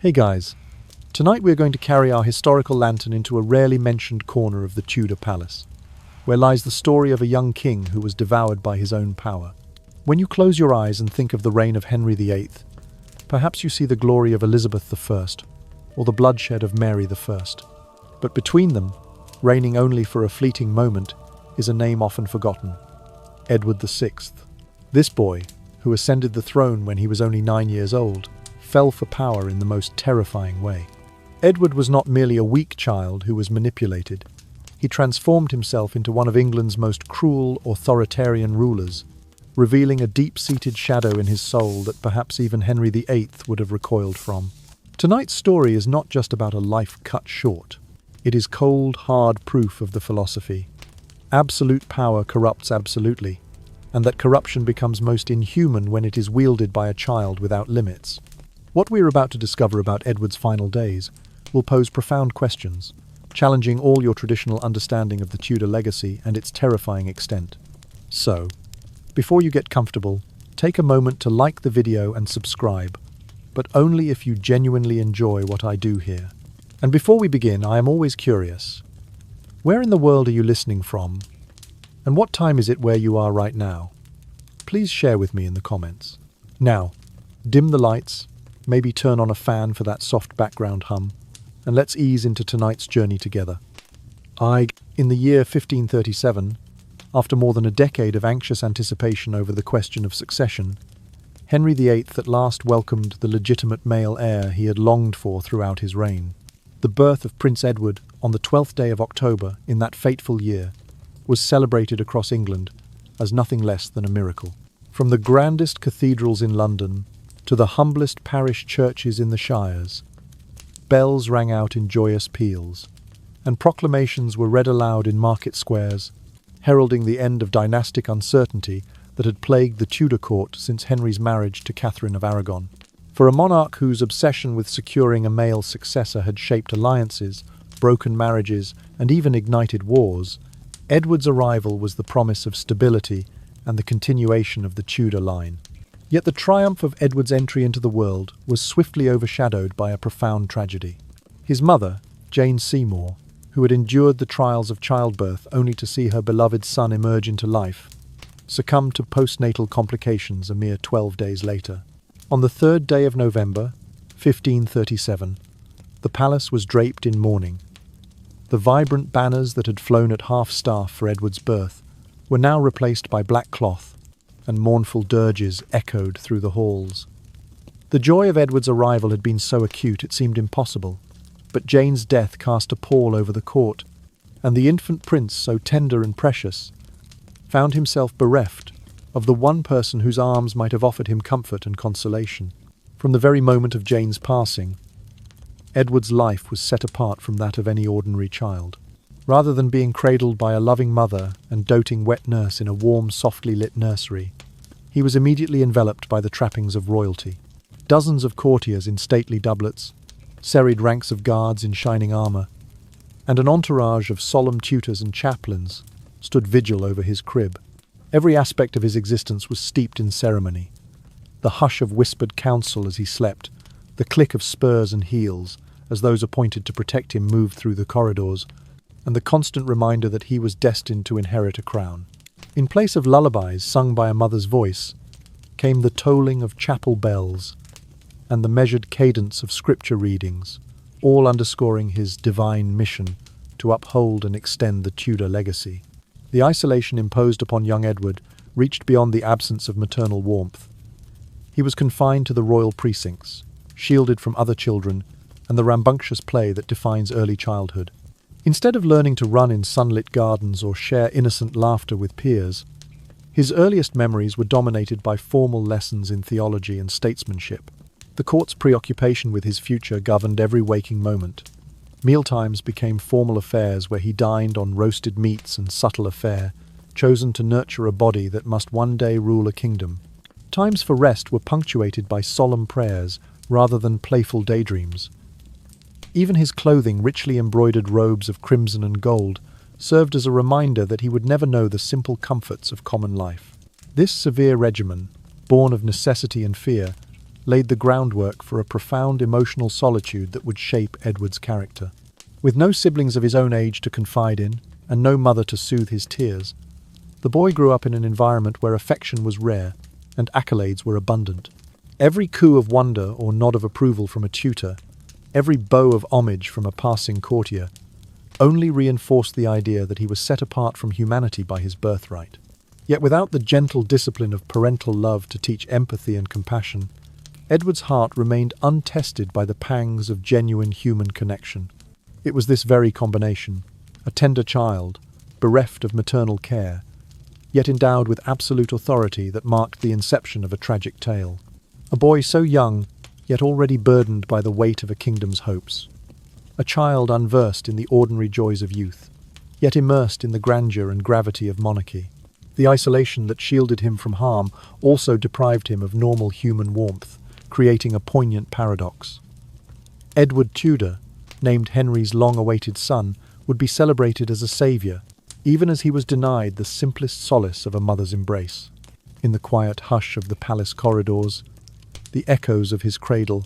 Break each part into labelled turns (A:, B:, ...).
A: Hey guys, tonight we're going to carry our historical lantern into a rarely mentioned corner of the Tudor palace, where lies the story of a young king who was devoured by his own power. When you close your eyes and think of the reign of Henry VIII, perhaps you see the glory of Elizabeth I, or the bloodshed of Mary I. But between them, reigning only for a fleeting moment, is a name often forgotten: Edward VI. This boy, who ascended the throne when he was only 9 years old, fell for power in the most terrifying way. Edward was not merely a weak child who was manipulated. He transformed himself into one of England's most cruel, authoritarian rulers, revealing a deep-seated shadow in his soul that perhaps even Henry VIII would have recoiled from. Tonight's story is not just about a life cut short. It is cold, hard proof of the philosophy. Absolute power corrupts absolutely, and that corruption becomes most inhuman when it is wielded by a child without limits. What we are about to discover about Edward's final days will pose profound questions, challenging all your traditional understanding of the Tudor legacy and its terrifying extent. So, before you get comfortable, take a moment to like the video and subscribe, but only if you genuinely enjoy what I do here. And before we begin, I am always curious. Where in the world are you listening from? And what time is it where you are right now? Please share with me in the comments. Now, dim the lights, maybe turn on a fan for that soft background hum, and let's ease into tonight's journey together. In the year 1537, after more than a decade of anxious anticipation over the question of succession, Henry VIII at last welcomed the legitimate male heir he had longed for throughout his reign. The birth of Prince Edward on the 12th day of October in that fateful year was celebrated across England as nothing less than a miracle. From the grandest cathedrals in London to the humblest parish churches in the shires, bells rang out in joyous peals, and proclamations were read aloud in market squares, heralding the end of dynastic uncertainty that had plagued the Tudor court since Henry's marriage to Catherine of Aragon. For a monarch whose obsession with securing a male successor had shaped alliances, broken marriages, and even ignited wars, Edward's arrival was the promise of stability and the continuation of the Tudor line. Yet the triumph of Edward's entry into the world was swiftly overshadowed by a profound tragedy. His mother, Jane Seymour, who had endured the trials of childbirth only to see her beloved son emerge into life, succumbed to postnatal complications a mere 12 days later. On the 3rd day of November, 1537, the palace was draped in mourning. The vibrant banners that had flown at half-staff for Edward's birth were now replaced by black cloth, and mournful dirges echoed through the halls. The joy of Edward's arrival had been so acute it seemed impossible, but Jane's death cast a pall over the court, and the infant prince, so tender and precious, found himself bereft of the one person whose arms might have offered him comfort and consolation. From the very moment of Jane's passing, Edward's life was set apart from that of any ordinary child. Rather than being cradled by a loving mother and doting wet nurse in a warm, softly lit nursery, he was immediately enveloped by the trappings of royalty. Dozens of courtiers in stately doublets, serried ranks of guards in shining armour, and an entourage of solemn tutors and chaplains stood vigil over his crib. Every aspect of his existence was steeped in ceremony. The hush of whispered counsel as he slept, the click of spurs and heels as those appointed to protect him moved through the corridors, and the constant reminder that he was destined to inherit a crown. In place of lullabies sung by a mother's voice, came the tolling of chapel bells and the measured cadence of scripture readings, all underscoring his divine mission to uphold and extend the Tudor legacy. The isolation imposed upon young Edward reached beyond the absence of maternal warmth. He was confined to the royal precincts, shielded from other children and the rambunctious play that defines early childhood. Instead of learning to run in sunlit gardens or share innocent laughter with peers, his earliest memories were dominated by formal lessons in theology and statesmanship. The court's preoccupation with his future governed every waking moment. Mealtimes became formal affairs where he dined on roasted meats and subtle fare, chosen to nurture a body that must one day rule a kingdom. Times for rest were punctuated by solemn prayers rather than playful daydreams. Even his clothing, richly embroidered robes of crimson and gold, served as a reminder that he would never know the simple comforts of common life. This severe regimen, born of necessity and fear, laid the groundwork for a profound emotional solitude that would shape Edward's character. With no siblings of his own age to confide in, and no mother to soothe his tears, the boy grew up in an environment where affection was rare and accolades were abundant. Every coo of wonder or nod of approval from a tutor, every bow of homage from a passing courtier, only reinforced the idea that he was set apart from humanity by his birthright. Yet without the gentle discipline of parental love to teach empathy and compassion, Edward's heart remained untested by the pangs of genuine human connection. It was this very combination, a tender child, bereft of maternal care, yet endowed with absolute authority, that marked the inception of a tragic tale. A boy so young, yet already burdened by the weight of a kingdom's hopes. A child unversed in the ordinary joys of youth, yet immersed in the grandeur and gravity of monarchy. The isolation that shielded him from harm also deprived him of normal human warmth, creating a poignant paradox. Edward Tudor, named Henry's long-awaited son, would be celebrated as a saviour, even as he was denied the simplest solace of a mother's embrace. In the quiet hush of the palace corridors, the echoes of his cradle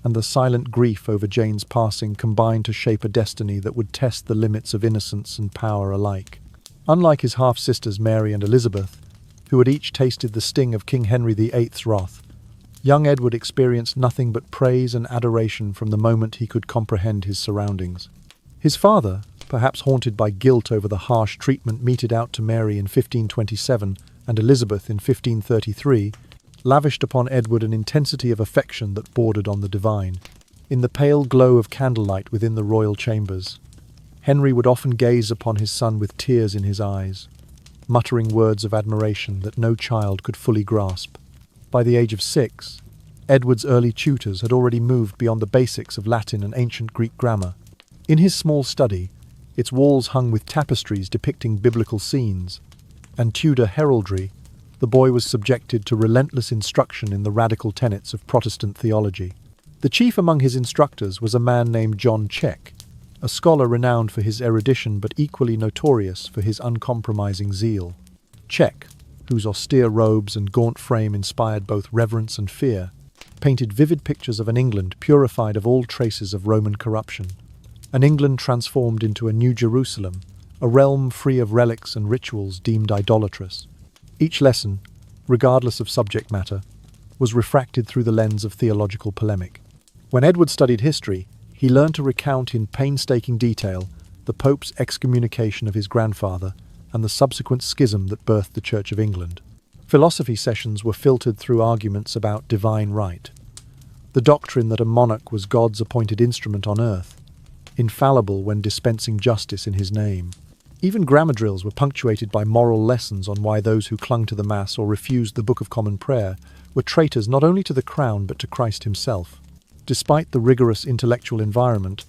A: and the silent grief over Jane's passing combined to shape a destiny that would test the limits of innocence and power alike. Unlike his half-sisters Mary and Elizabeth, who had each tasted the sting of King Henry VIII's wrath, young Edward experienced nothing but praise and adoration from the moment he could comprehend his surroundings. His father, perhaps haunted by guilt over the harsh treatment meted out to Mary in 1527 and Elizabeth in 1533, lavished upon Edward an intensity of affection that bordered on the divine. In the pale glow of candlelight within the royal chambers, Henry would often gaze upon his son with tears in his eyes, muttering words of admiration that no child could fully grasp. By the age of 6, Edward's early tutors had already moved beyond the basics of Latin and ancient Greek grammar. In his small study, its walls hung with tapestries depicting biblical scenes and Tudor heraldry, the boy was subjected to relentless instruction in the radical tenets of Protestant theology. The chief among his instructors was a man named John Check, a scholar renowned for his erudition but equally notorious for his uncompromising zeal. Check, whose austere robes and gaunt frame inspired both reverence and fear, painted vivid pictures of an England purified of all traces of Roman corruption, an England transformed into a new Jerusalem, a realm free of relics and rituals deemed idolatrous. Each lesson, regardless of subject matter, was refracted through the lens of theological polemic. When Edward studied history, he learned to recount in painstaking detail the Pope's excommunication of his grandfather and the subsequent schism that birthed the Church of England. Philosophy sessions were filtered through arguments about divine right, the doctrine that a monarch was God's appointed instrument on earth, infallible when dispensing justice in his name. Even grammar drills were punctuated by moral lessons on why those who clung to the Mass or refused the Book of Common Prayer were traitors not only to the crown but to Christ himself. Despite the rigorous intellectual environment,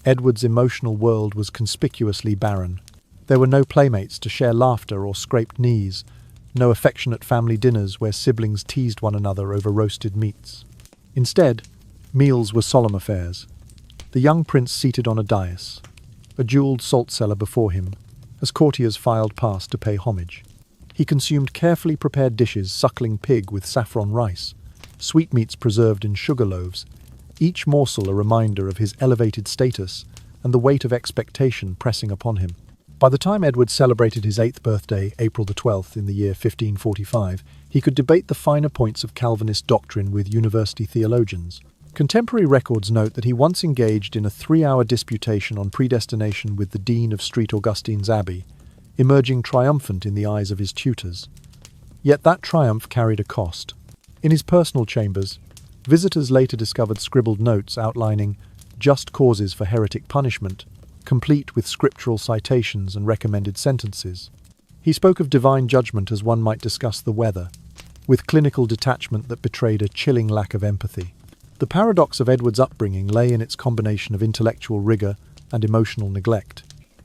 A: Edward's emotional world was conspicuously barren. There were no playmates to share laughter or scraped knees, no affectionate family dinners where siblings teased one another over roasted meats. Instead, meals were solemn affairs. The young prince seated on a dais, a jeweled salt cellar before him, as courtiers filed past to pay homage. He consumed carefully prepared dishes, suckling pig with saffron rice, sweetmeats preserved in sugar loaves, each morsel a reminder of his elevated status and the weight of expectation pressing upon him. By the time Edward celebrated his 8th birthday, April the 12th, in the year 1545, he could debate the finer points of Calvinist doctrine with university theologians. Contemporary records note that he once engaged in a 3-hour disputation on predestination with the dean of St. Augustine's Abbey, emerging triumphant in the eyes of his tutors. Yet that triumph carried a cost. In his personal chambers, visitors later discovered scribbled notes outlining just causes for heretic punishment, complete with scriptural citations and recommended sentences. He spoke of divine judgment as one might discuss the weather, with clinical detachment that betrayed a chilling lack of empathy. The paradox of Edward's upbringing lay in its combination of intellectual rigor and emotional neglect.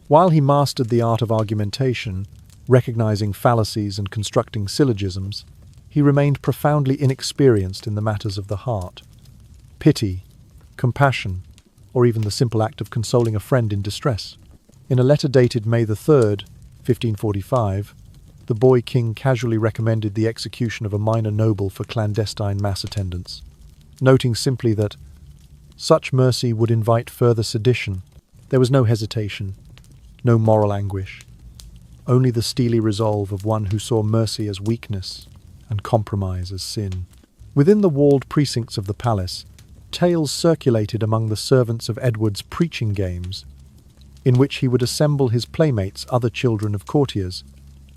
A: While he mastered the art of argumentation, recognizing fallacies and constructing syllogisms, he remained profoundly inexperienced in the matters of the heart. Pity, compassion, or even the simple act of consoling a friend in distress. In a letter dated May the 3rd, 1545, the boy king casually recommended the execution of a minor noble for clandestine mass attendance. noting simply that such mercy would invite further sedition. There was no hesitation, no moral anguish, only the steely resolve of one who saw mercy as weakness and compromise as sin. Within the walled precincts of the palace, tales circulated among the servants of Edward's preaching games, in which he would assemble his playmates, other children of courtiers,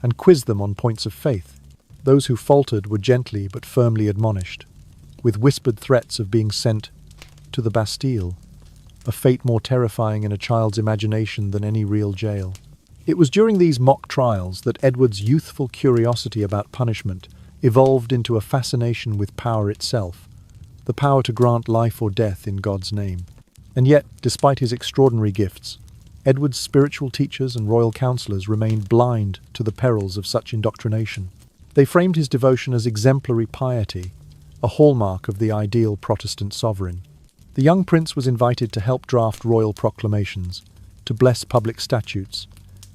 A: and quiz them on points of faith. Those who faltered were gently but firmly admonished, with whispered threats of being sent to the Bastille, a fate more terrifying in a child's imagination than any real jail. It was during these mock trials that Edward's youthful curiosity about punishment evolved into a fascination with power itself, the power to grant life or death in God's name. And yet, despite his extraordinary gifts, Edward's spiritual teachers and royal counsellors remained blind to the perils of such indoctrination. They framed his devotion as exemplary piety, a hallmark of the ideal Protestant sovereign. The young prince was invited to help draft royal proclamations, to bless public statutes,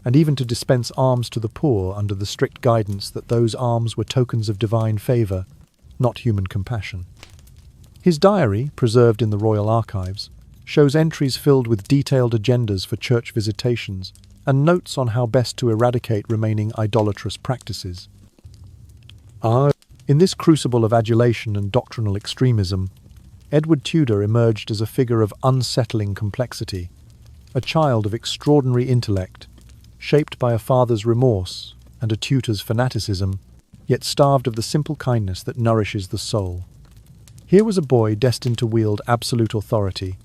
A: and even to dispense alms to the poor under the strict guidance that those alms were tokens of divine favour, not human compassion. His diary, preserved in the royal archives, shows entries filled with detailed agendas for church visitations and notes on how best to eradicate remaining idolatrous practices. In this crucible of adulation and doctrinal extremism, Edward Tudor emerged as a figure of unsettling complexity, a child of extraordinary intellect, shaped by a father's remorse and a tutor's fanaticism, yet starved of the simple kindness that nourishes the soul. Here was a boy destined to wield absolute authority,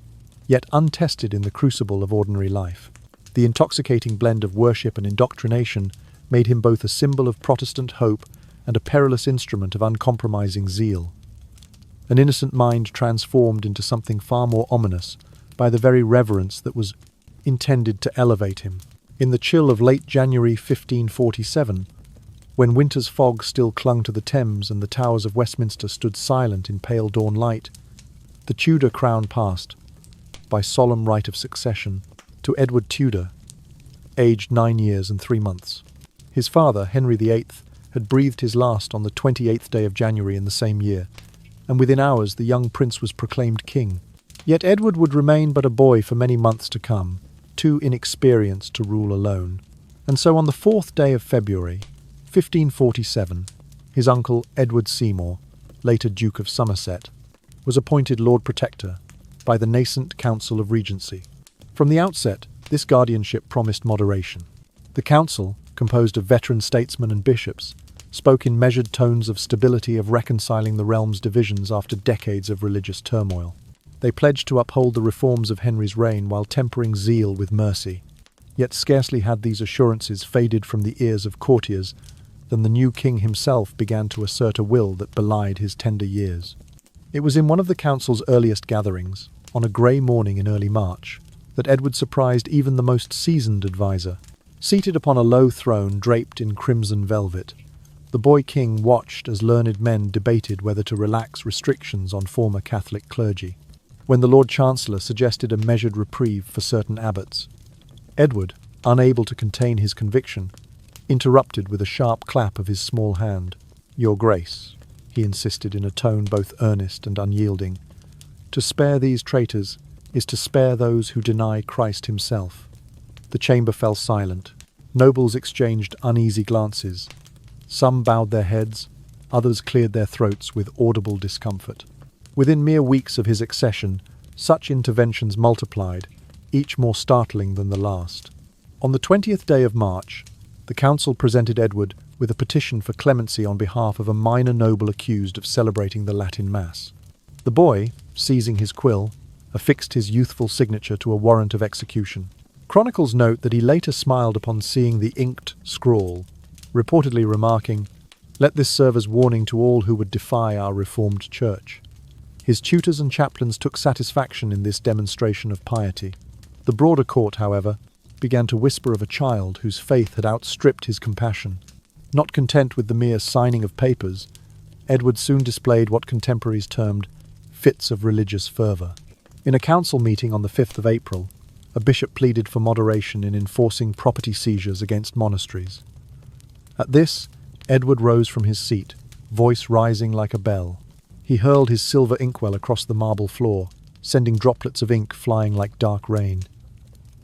A: yet untested in the crucible of ordinary life. The intoxicating blend of worship and indoctrination made him both a symbol of Protestant hope and a perilous instrument of uncompromising zeal. An innocent mind transformed into something far more ominous by the very reverence that was intended to elevate him. In the chill of late January 1547, when winter's fog still clung to the Thames and the towers of Westminster stood silent in pale dawn light, the Tudor crown passed, by solemn rite of succession, to Edward Tudor, aged 9 years and 3 months. His father, Henry VIII, had breathed his last on the 28th day of January in the same year, and within hours the young prince was proclaimed king. Yet Edward would remain but a boy for many months to come, too inexperienced to rule alone. And so on the 4th day of February, 1547, his uncle Edward Seymour, later Duke of Somerset, was appointed Lord Protector by the nascent Council of Regency. From the outset, this guardianship promised moderation. The council, composed of veteran statesmen and bishops, spoke in measured tones of stability, of reconciling the realm's divisions after decades of religious turmoil. They pledged to uphold the reforms of Henry's reign while tempering zeal with mercy. Yet scarcely had these assurances faded from the ears of courtiers than the new king himself began to assert a will that belied his tender years. It was in one of the council's earliest gatherings, on a grey morning in early March, that Edward surprised even the most seasoned adviser. Seated upon a low throne draped in crimson velvet, the boy king watched as learned men debated whether to relax restrictions on former Catholic clergy. When the Lord Chancellor suggested a measured reprieve for certain abbots, Edward, unable to contain his conviction, interrupted with a sharp clap of his small hand. "Your Grace," he insisted in a tone both earnest and unyielding, "to spare these traitors is to spare those who deny Christ himself." The chamber fell silent. Nobles exchanged uneasy glances. Some bowed their heads, others cleared their throats with audible discomfort. Within mere weeks of his accession, such interventions multiplied, each more startling than the last. On the 20th day of March, the council presented Edward with a petition for clemency on behalf of a minor noble accused of celebrating the Latin Mass. The boy, seizing his quill, affixed his youthful signature to a warrant of execution. Chronicles note that he later smiled upon seeing the inked scrawl, reportedly remarking, "Let this serve as warning to all who would defy our Reformed Church." His tutors and chaplains took satisfaction in this demonstration of piety. The broader court, however, began to whisper of a child whose faith had outstripped his compassion. Not content with the mere signing of papers, Edward soon displayed what contemporaries termed fits of religious fervour. In a council meeting on the 5th of April, a bishop pleaded for moderation in enforcing property seizures against monasteries. At this, Edward rose from his seat, voice rising like a bell. He hurled his silver inkwell across the marble floor, sending droplets of ink flying like dark rain.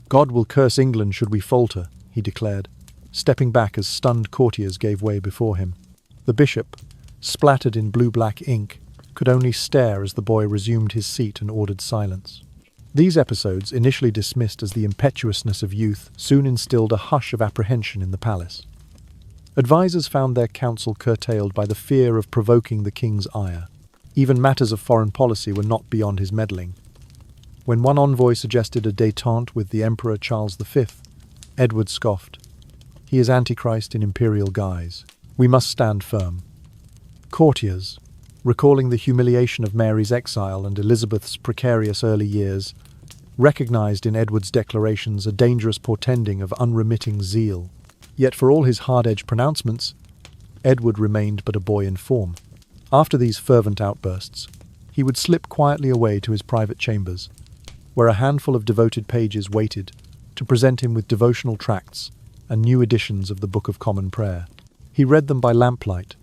A: "God will curse England should we falter," he declared, stepping back as stunned courtiers gave way before him. The bishop, splattered in blue-black ink, could only stare as the boy resumed his seat and ordered silence. These episodes, initially dismissed as the impetuousness of youth, soon instilled a hush of apprehension in the palace. Advisers found their counsel curtailed by the fear of provoking the king's ire. Even matters of foreign policy were not beyond his meddling. When one envoy suggested a détente with the Emperor Charles V, Edward scoffed. "He is Antichrist in imperial guise. We must stand firm." Courtiers, recalling the humiliation of Mary's exile and Elizabeth's precarious early years, recognized in Edward's declarations a dangerous portending of unremitting zeal. Yet for all his hard-edged pronouncements, Edward remained but a boy in form. After these fervent outbursts, he would slip quietly away to his private chambers, where a handful of devoted pages waited to present him with devotional tracts and new editions of the Book of Common Prayer. He read them by lamplight,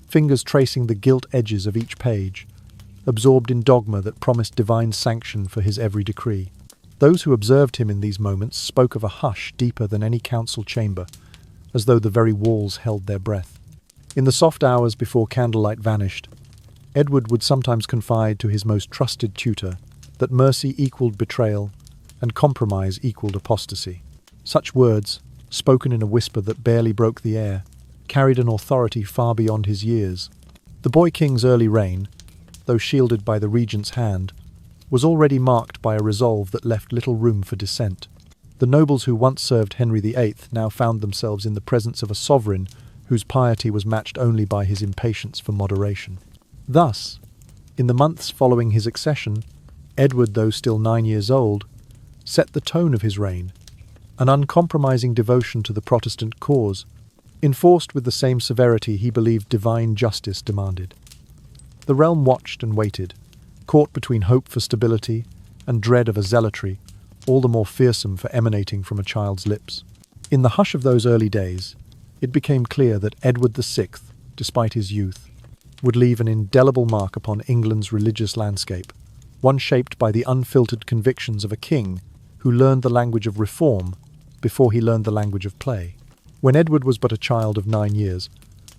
A: fingers tracing the gilt edges of each page, absorbed in dogma that promised divine sanction for his every decree. Those who observed him in these moments spoke of a hush deeper than any council chamber, as though the very walls held their breath. In the soft hours before candlelight vanished, Edward would sometimes confide to his most trusted tutor that mercy equaled betrayal and compromise equaled apostasy. Such words, spoken in a whisper that barely broke the air, carried an authority far beyond his years. The boy king's early reign, though shielded by the regent's hand, was already marked by a resolve that left little room for dissent. The nobles who once served Henry VIII now found themselves in the presence of a sovereign whose piety was matched only by his impatience for moderation. Thus, in the months following his accession, Edward, though still 9 years old, set the tone of his reign, an uncompromising devotion to the Protestant cause, enforced with the same severity he believed divine justice demanded. The realm watched and waited, caught between hope for stability and dread of a zealotry all the more fearsome for emanating from a child's lips. In the hush of those early days, it became clear that Edward VI, despite his youth, would leave an indelible mark upon England's religious landscape, one shaped by the unfiltered convictions of a king who learned the language of reform before he learned the language of play. When Edward was but a child of 9 years,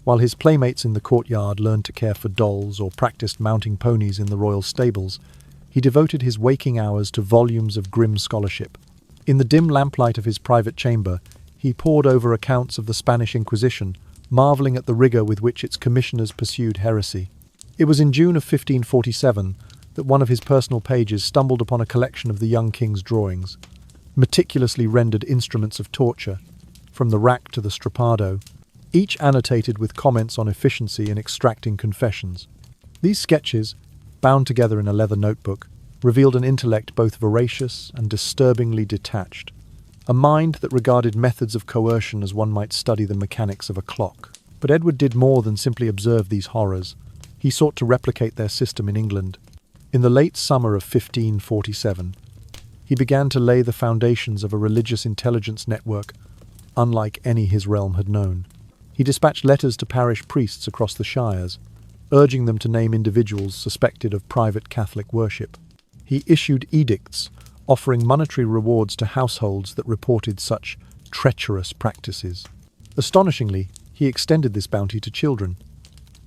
A: while his playmates in the courtyard learned to care for dolls or practiced mounting ponies in the royal stables, he devoted his waking hours to volumes of grim scholarship. In the dim lamplight of his private chamber, he pored over accounts of the Spanish Inquisition, marvelling at the rigour with which its commissioners pursued heresy. It was in June of 1547 that one of his personal pages stumbled upon a collection of the young king's drawings, meticulously rendered instruments of torture, from the rack to the strappado, each annotated with comments on efficiency in extracting confessions. These sketches, bound together in a leather notebook, revealed an intellect both voracious and disturbingly detached, a mind that regarded methods of coercion as one might study the mechanics of a clock. But Edward did more than simply observe these horrors. He sought to replicate their system in England. In the late summer of 1547, he began to lay the foundations of a religious intelligence network unlike any his realm had known. He dispatched letters to parish priests across the shires, urging them to name individuals suspected of private Catholic worship. He issued edicts offering monetary rewards to households that reported such treacherous practices. Astonishingly, he extended this bounty to children.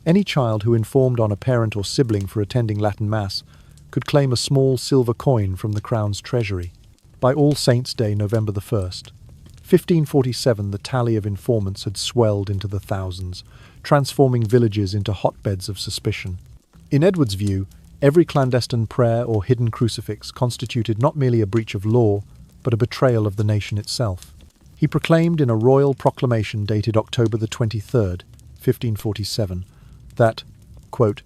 A: Any child who informed on a parent or sibling for attending Latin Mass could claim a small silver coin from the Crown's treasury. By All Saints' Day, November the 1st, 1547, the tally of informants had swelled into the thousands, transforming villages into hotbeds of suspicion. In Edward's view, every clandestine prayer or hidden crucifix constituted not merely a breach of law, but a betrayal of the nation itself. He proclaimed in a royal proclamation dated October the 23rd, 1547, that, quote,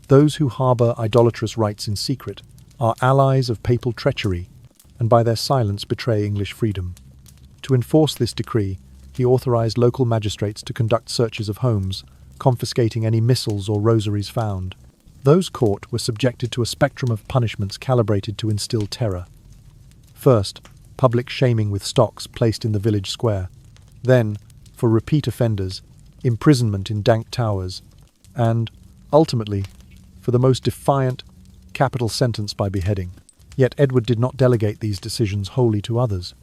A: "Those who harbour idolatrous rites in secret are allies of papal treachery, and by their silence betray English freedom." To enforce this decree, he authorized local magistrates to conduct searches of homes, confiscating any missals or rosaries found. Those caught were subjected to a spectrum of punishments calibrated to instill terror. First, public shaming with stocks placed in the village square. Then, for repeat offenders, imprisonment in dank towers. And, ultimately, for the most defiant, capital sentence by beheading. Yet Edward did not delegate these decisions wholly to others.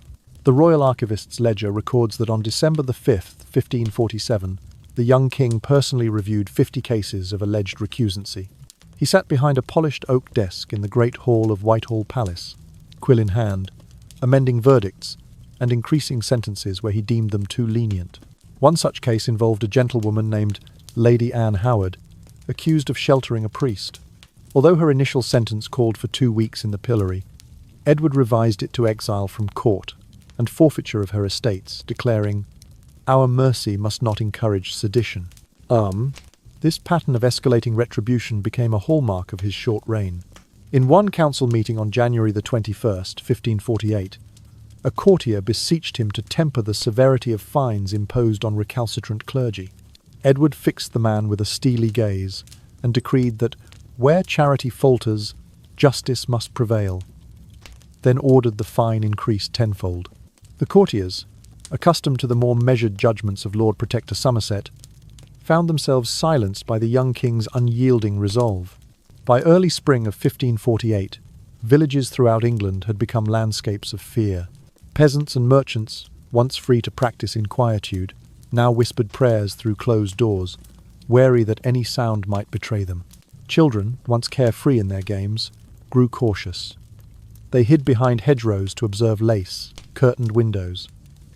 A: The Royal Archivist's ledger records that on December the 5th, 1547, the young king personally reviewed 50 cases of alleged recusancy. He sat behind a polished oak desk in the great hall of Whitehall Palace, quill in hand, amending verdicts and increasing sentences where he deemed them too lenient. One such case involved a gentlewoman named Lady Anne Howard, accused of sheltering a priest. Although her initial sentence called for 2 weeks in the pillory, Edward revised it to exile from court and forfeiture of her estates, declaring, "Our mercy must not encourage sedition." This pattern of escalating retribution became a hallmark of his short reign. In one council meeting on January the 21st, 1548, a courtier beseeched him to temper the severity of fines imposed on recalcitrant clergy. Edward fixed the man with a steely gaze and decreed that where charity falters, justice must prevail, then ordered the fine increased tenfold. The courtiers, accustomed to the more measured judgments of Lord Protector Somerset, found themselves silenced by the young king's unyielding resolve. By early spring of 1548, villages throughout England had become landscapes of fear. Peasants and merchants, once free to practice in quietude, now whispered prayers through closed doors, wary that any sound might betray them. Children, once carefree in their games, grew cautious. They hid behind hedgerows to observe lace, curtained windows,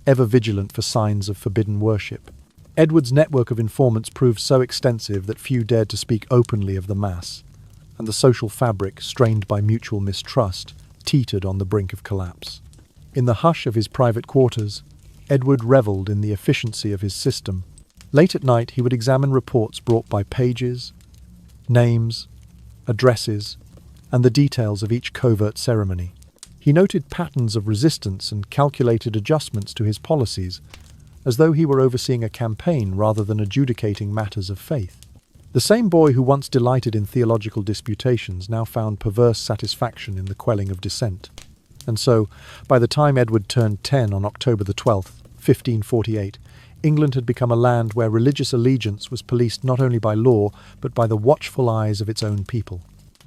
A: ever vigilant for signs of forbidden worship. Edward's network of informants proved so extensive that few dared to speak openly of the mass, and the social fabric, strained by mutual mistrust, teetered on the brink of collapse. In the hush of his private quarters, Edward revelled in the efficiency of his system. Late at night he would examine reports brought by pages, names, addresses, and the details of each covert ceremony. He noted patterns of resistance and calculated adjustments to his policies, as though he were overseeing a campaign rather than adjudicating matters of faith. The same boy who once delighted in theological disputations now found perverse satisfaction in the quelling of dissent. And so, by the time Edward turned 10 on October the 12th, 1548, England had become a land where religious allegiance was policed not only by law, but by the watchful eyes of its own people.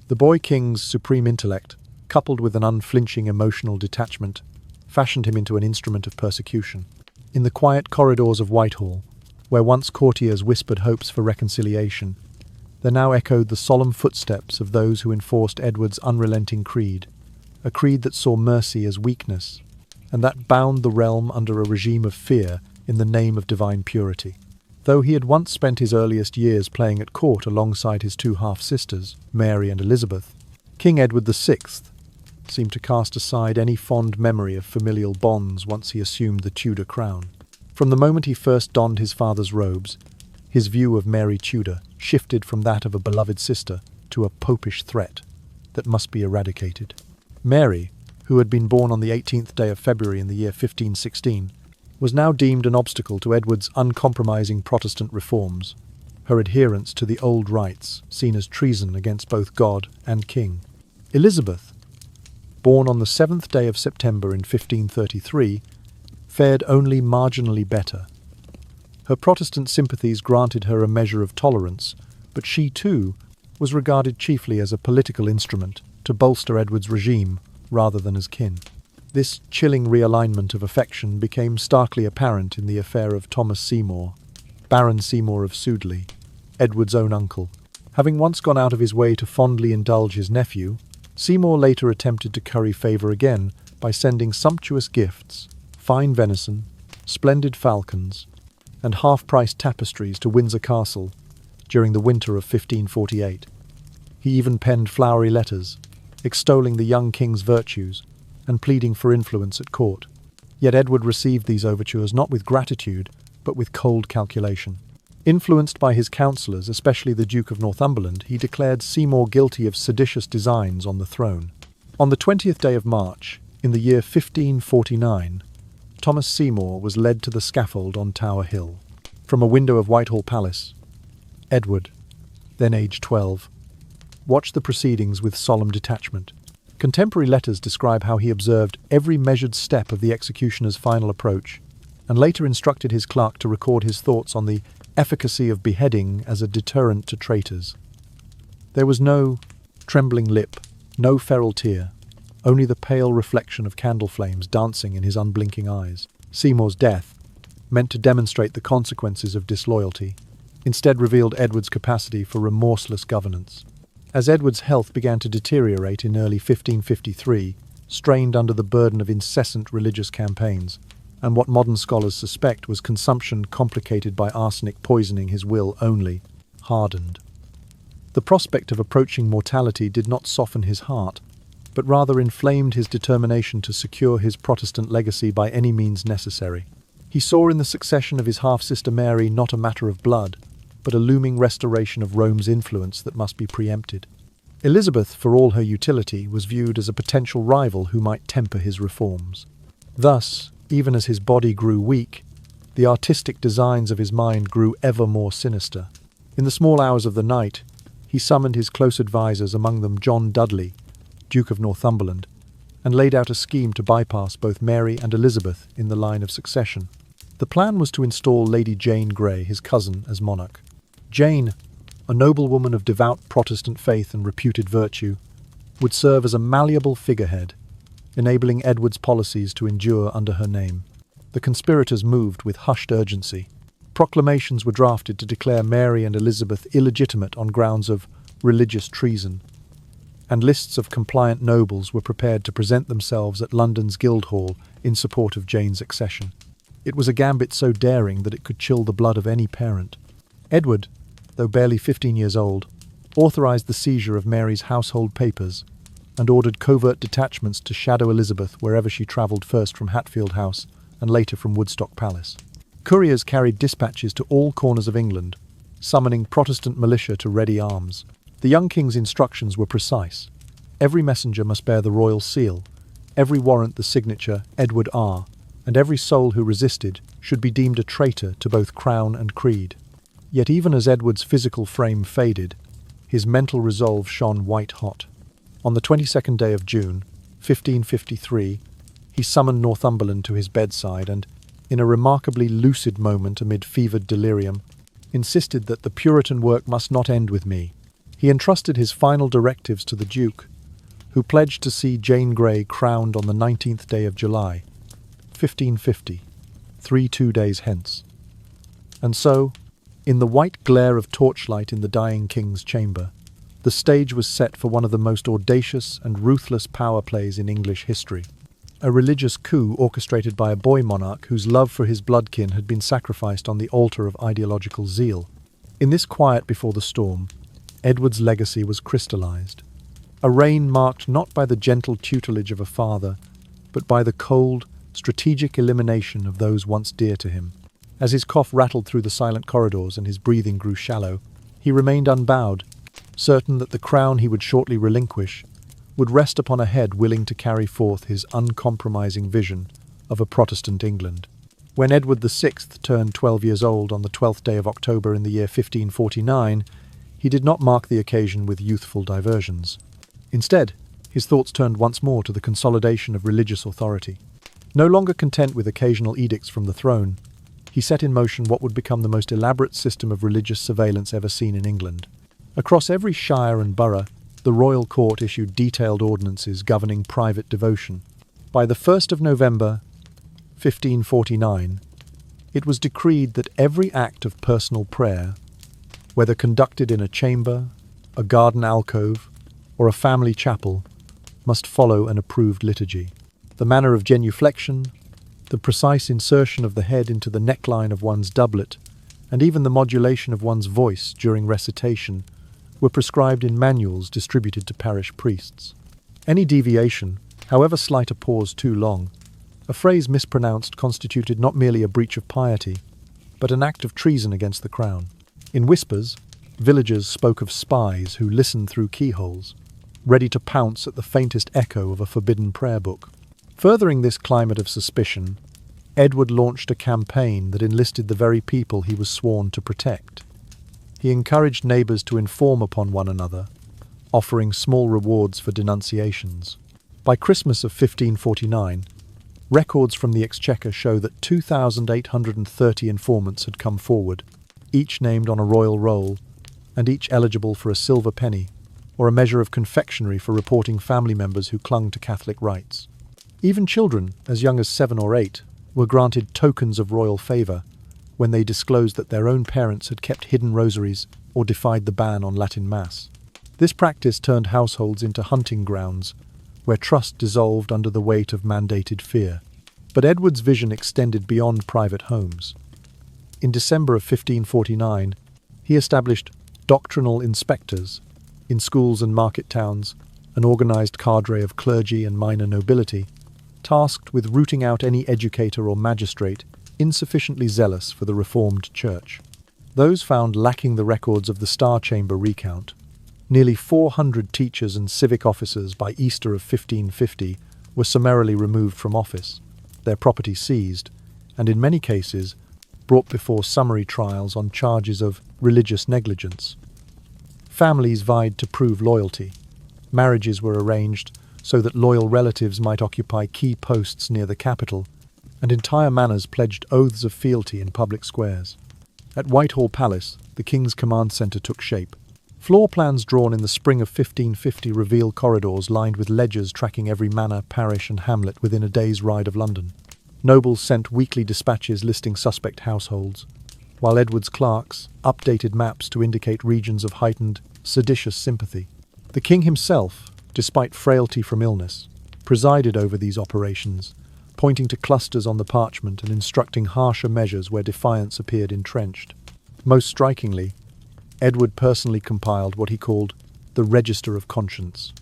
A: The boy king's supreme intellect, coupled with an unflinching emotional detachment, fashioned him into an instrument of persecution. In the quiet corridors of Whitehall, where once courtiers whispered hopes for reconciliation, there now echoed the solemn footsteps of those who enforced Edward's unrelenting creed, a creed that saw mercy as weakness, and that bound the realm under a regime of fear in the name of divine purity. Though he had once spent his earliest years playing at court alongside his two half-sisters, Mary and Elizabeth, King Edward VI seemed to cast aside any fond memory of familial bonds once he assumed the Tudor crown. From the moment he first donned his father's robes, his view of Mary Tudor shifted from that of a beloved sister to a popish threat that must be eradicated. Mary, who had been born on the 18th day of February in the year 1516, was now deemed an obstacle to Edward's uncompromising Protestant reforms, her adherence to the old rites seen as treason against both God and king. Elizabeth, born on the 7th day of September in 1533, fared only marginally better. Her Protestant sympathies granted her a measure of tolerance, but she, too, was regarded chiefly as a political instrument to bolster Edward's regime rather than as kin. This chilling realignment of affection became starkly apparent in the affair of Thomas Seymour, Baron Seymour of Sudeley, Edward's own uncle. Having once gone out of his way to fondly indulge his nephew, Seymour later attempted to curry favour again by sending sumptuous gifts, fine venison, splendid falcons, and half-price tapestries to Windsor Castle during the winter of 1548. He even penned flowery letters, extolling the young king's virtues and pleading for influence at court. Yet Edward received these overtures not with gratitude, but with cold calculation. Influenced by his counsellors, especially the Duke of Northumberland, he declared Seymour guilty of seditious designs on the throne. On the 20th day of March, in the year 1549, Thomas Seymour was led to the scaffold on Tower Hill. From a window of Whitehall Palace, Edward, then aged 12, watched the proceedings with solemn detachment. Contemporary letters describe how he observed every measured step of the executioner's final approach, and later instructed his clerk to record his thoughts on the efficacy of beheading as a deterrent to traitors. There was no trembling lip, no feral tear, only the pale reflection of candle flames dancing in his unblinking eyes. Seymour's death, meant to demonstrate the consequences of disloyalty, instead revealed Edward's capacity for remorseless governance. As Edward's health began to deteriorate in early 1553, strained under the burden of incessant religious campaigns, and what modern scholars suspect was consumption complicated by arsenic poisoning his will only, hardened. The prospect of approaching mortality did not soften his heart, but rather inflamed his determination to secure his Protestant legacy by any means necessary. He saw in the succession of his half-sister Mary not a matter of blood, but a looming restoration of Rome's influence that must be preempted. Elizabeth, for all her utility, was viewed as a potential rival who might temper his reforms. Thus, even as his body grew weak, the artistic designs of his mind grew ever more sinister. In the small hours of the night, he summoned his close advisers, among them John Dudley, Duke of Northumberland, and laid out a scheme to bypass both Mary and Elizabeth in the line of succession. The plan was to install Lady Jane Grey, his cousin, as monarch. Jane, a noblewoman of devout Protestant faith and reputed virtue, would serve as a malleable figurehead, enabling Edward's policies to endure under her name. The conspirators moved with hushed urgency. Proclamations were drafted to declare Mary and Elizabeth illegitimate on grounds of religious treason, and lists of compliant nobles were prepared to present themselves at London's Guildhall in support of Jane's accession. It was a gambit so daring that it could chill the blood of any parent. Edward, though barely 15 years old, authorized the seizure of Mary's household papers and ordered covert detachments to shadow Elizabeth wherever she travelled, first from Hatfield House and later from Woodstock Palace. Couriers carried dispatches to all corners of England, summoning Protestant militia to ready arms. The young king's instructions were precise. Every messenger must bear the royal seal, every warrant the signature Edward R., and every soul who resisted should be deemed a traitor to both crown and creed. Yet even as Edward's physical frame faded, his mental resolve shone white-hot. On the 22nd day of June, 1553, he summoned Northumberland to his bedside and, in a remarkably lucid moment amid fevered delirium, insisted that the Puritan work must not end with me. He entrusted his final directives to the Duke, who pledged to see Jane Grey crowned on the 19th day of July, 1550, 2 days hence. And so, in the white glare of torchlight in the dying king's chamber, the stage was set for one of the most audacious and ruthless power plays in English history. A religious coup orchestrated by a boy monarch whose love for his bloodkin had been sacrificed on the altar of ideological zeal. In this quiet before the storm, Edward's legacy was crystallized. A reign marked not by the gentle tutelage of a father, but by the cold, strategic elimination of those once dear to him. As his cough rattled through the silent corridors and his breathing grew shallow, he remained unbowed, certain that the crown he would shortly relinquish would rest upon a head willing to carry forth his uncompromising vision of a Protestant England. When Edward VI turned 12 years old on the 12th day of October in the year 1549, he did not mark the occasion with youthful diversions. Instead, his thoughts turned once more to the consolidation of religious authority. No longer content with occasional edicts from the throne, he set in motion what would become the most elaborate system of religious surveillance ever seen in England. Across every shire and borough, the royal court issued detailed ordinances governing private devotion. By the 1st of November, 1549, it was decreed that every act of personal prayer, whether conducted in a chamber, a garden alcove, or a family chapel, must follow an approved liturgy. The manner of genuflection, the precise insertion of the head into the neckline of one's doublet, and even the modulation of one's voice during recitation were prescribed in manuals distributed to parish priests. Any deviation, however slight a pause too long, a phrase mispronounced constituted not merely a breach of piety, but an act of treason against the crown. In whispers, villagers spoke of spies who listened through keyholes, ready to pounce at the faintest echo of a forbidden prayer book. Furthering this climate of suspicion, Edward launched a campaign that enlisted the very people he was sworn to protect. He encouraged neighbours to inform upon one another, offering small rewards for denunciations. By Christmas of 1549, records from the Exchequer show that 2,830 informants had come forward, each named on a royal roll, and each eligible for a silver penny or a measure of confectionery for reporting family members who clung to Catholic rites. Even children, as young as 7 or 8, were granted tokens of royal favour when they disclosed that their own parents had kept hidden rosaries or defied the ban on Latin Mass. This practice turned households into hunting grounds, where trust dissolved under the weight of mandated fear. But Edward's vision extended beyond private homes. In December of 1549, he established doctrinal inspectors in schools and market towns, an organised cadre of clergy and minor nobility, tasked with rooting out any educator or magistrate insufficiently zealous for the Reformed Church. Those found lacking the records of the Star Chamber recount. Nearly 400 teachers and civic officers by Easter of 1550 were summarily removed from office, their property seized, and in many cases brought before summary trials on charges of religious negligence. Families vied to prove loyalty. Marriages were arranged so that loyal relatives might occupy key posts near the capital, and entire manors pledged oaths of fealty in public squares. At Whitehall Palace, the King's command centre took shape. Floor plans drawn in the spring of 1550 reveal corridors lined with ledgers tracking every manor, parish and hamlet within a day's ride of London. Nobles sent weekly dispatches listing suspect households, while Edward's clerks updated maps to indicate regions of heightened, seditious sympathy. The king himself, despite frailty from illness, presided over these operations, pointing to clusters on the parchment and instructing harsher measures where defiance appeared entrenched. Most strikingly, Edward personally compiled what he called the Register of Conscience.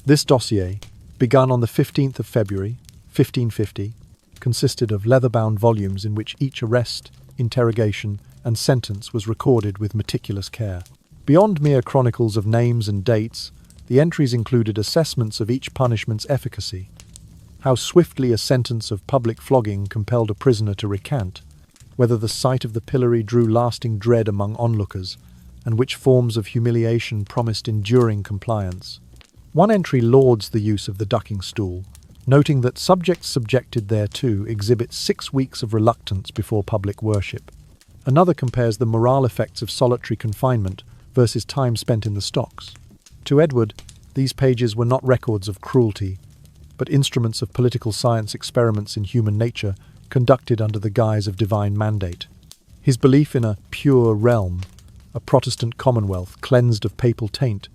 A: This dossier, begun on the 15th of February, 1550, consisted of leather-bound volumes in which each arrest, interrogation, and sentence was recorded with meticulous care. Beyond mere chronicles of names and dates, the entries included assessments of each punishment's efficacy, how swiftly a sentence of public flogging compelled a prisoner to recant, whether the sight of the pillory drew lasting dread among onlookers, and which forms of humiliation promised enduring compliance. One entry lauds the use of the ducking stool, noting that subjects subjected thereto exhibit 6 weeks of reluctance before public worship. Another compares the moral effects of solitary confinement versus time spent in the stocks. To Edward, these pages were not records of cruelty, but instruments of political science experiments in human nature conducted under the guise of divine mandate. His belief in a pure realm, a Protestant commonwealth cleansed of papal taint,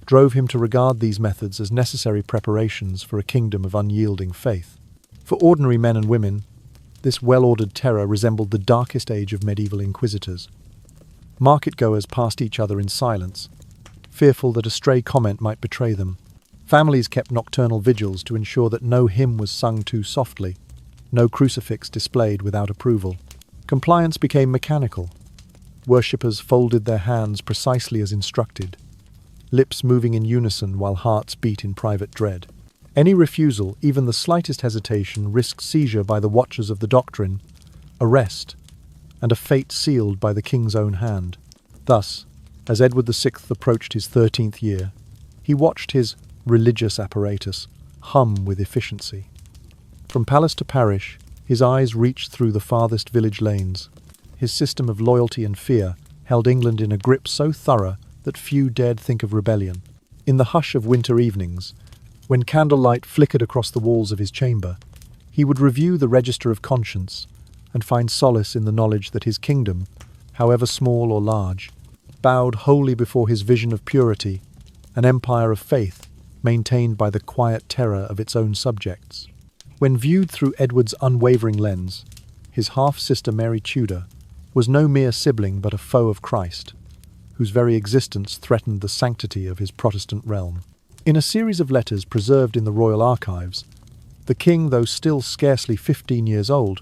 A: drove him to regard these methods as necessary preparations for a kingdom of unyielding faith. For ordinary men and women, this well-ordered terror resembled the darkest age of medieval inquisitors. Market-goers passed each other in silence, fearful that a stray comment might betray them. Families kept nocturnal vigils to ensure that no hymn was sung too softly, no crucifix displayed without approval. Compliance became mechanical. Worshippers folded their hands precisely as instructed, lips moving in unison while hearts beat in private dread. Any refusal, even the slightest hesitation, risked seizure by the watchers of the doctrine, arrest, and a fate sealed by the king's own hand. Thus, as Edward VI approached his 13th year, he watched his religious apparatus hum with efficiency. From palace to parish, his eyes reached through the farthest village lanes. His system of loyalty and fear held England in a grip so thorough that few dared think of rebellion. In the hush of winter evenings, when candlelight flickered across the walls of his chamber, he would review the Register of Conscience and find solace in the knowledge that his kingdom, however small or large, bowed wholly before his vision of purity, an empire of faith maintained by the quiet terror of its own subjects. When viewed through Edward's unwavering lens, his half-sister Mary Tudor was no mere sibling but a foe of Christ, whose very existence threatened the sanctity of his Protestant realm. In a series of letters preserved in the royal archives, the king, though still scarcely 15 years old,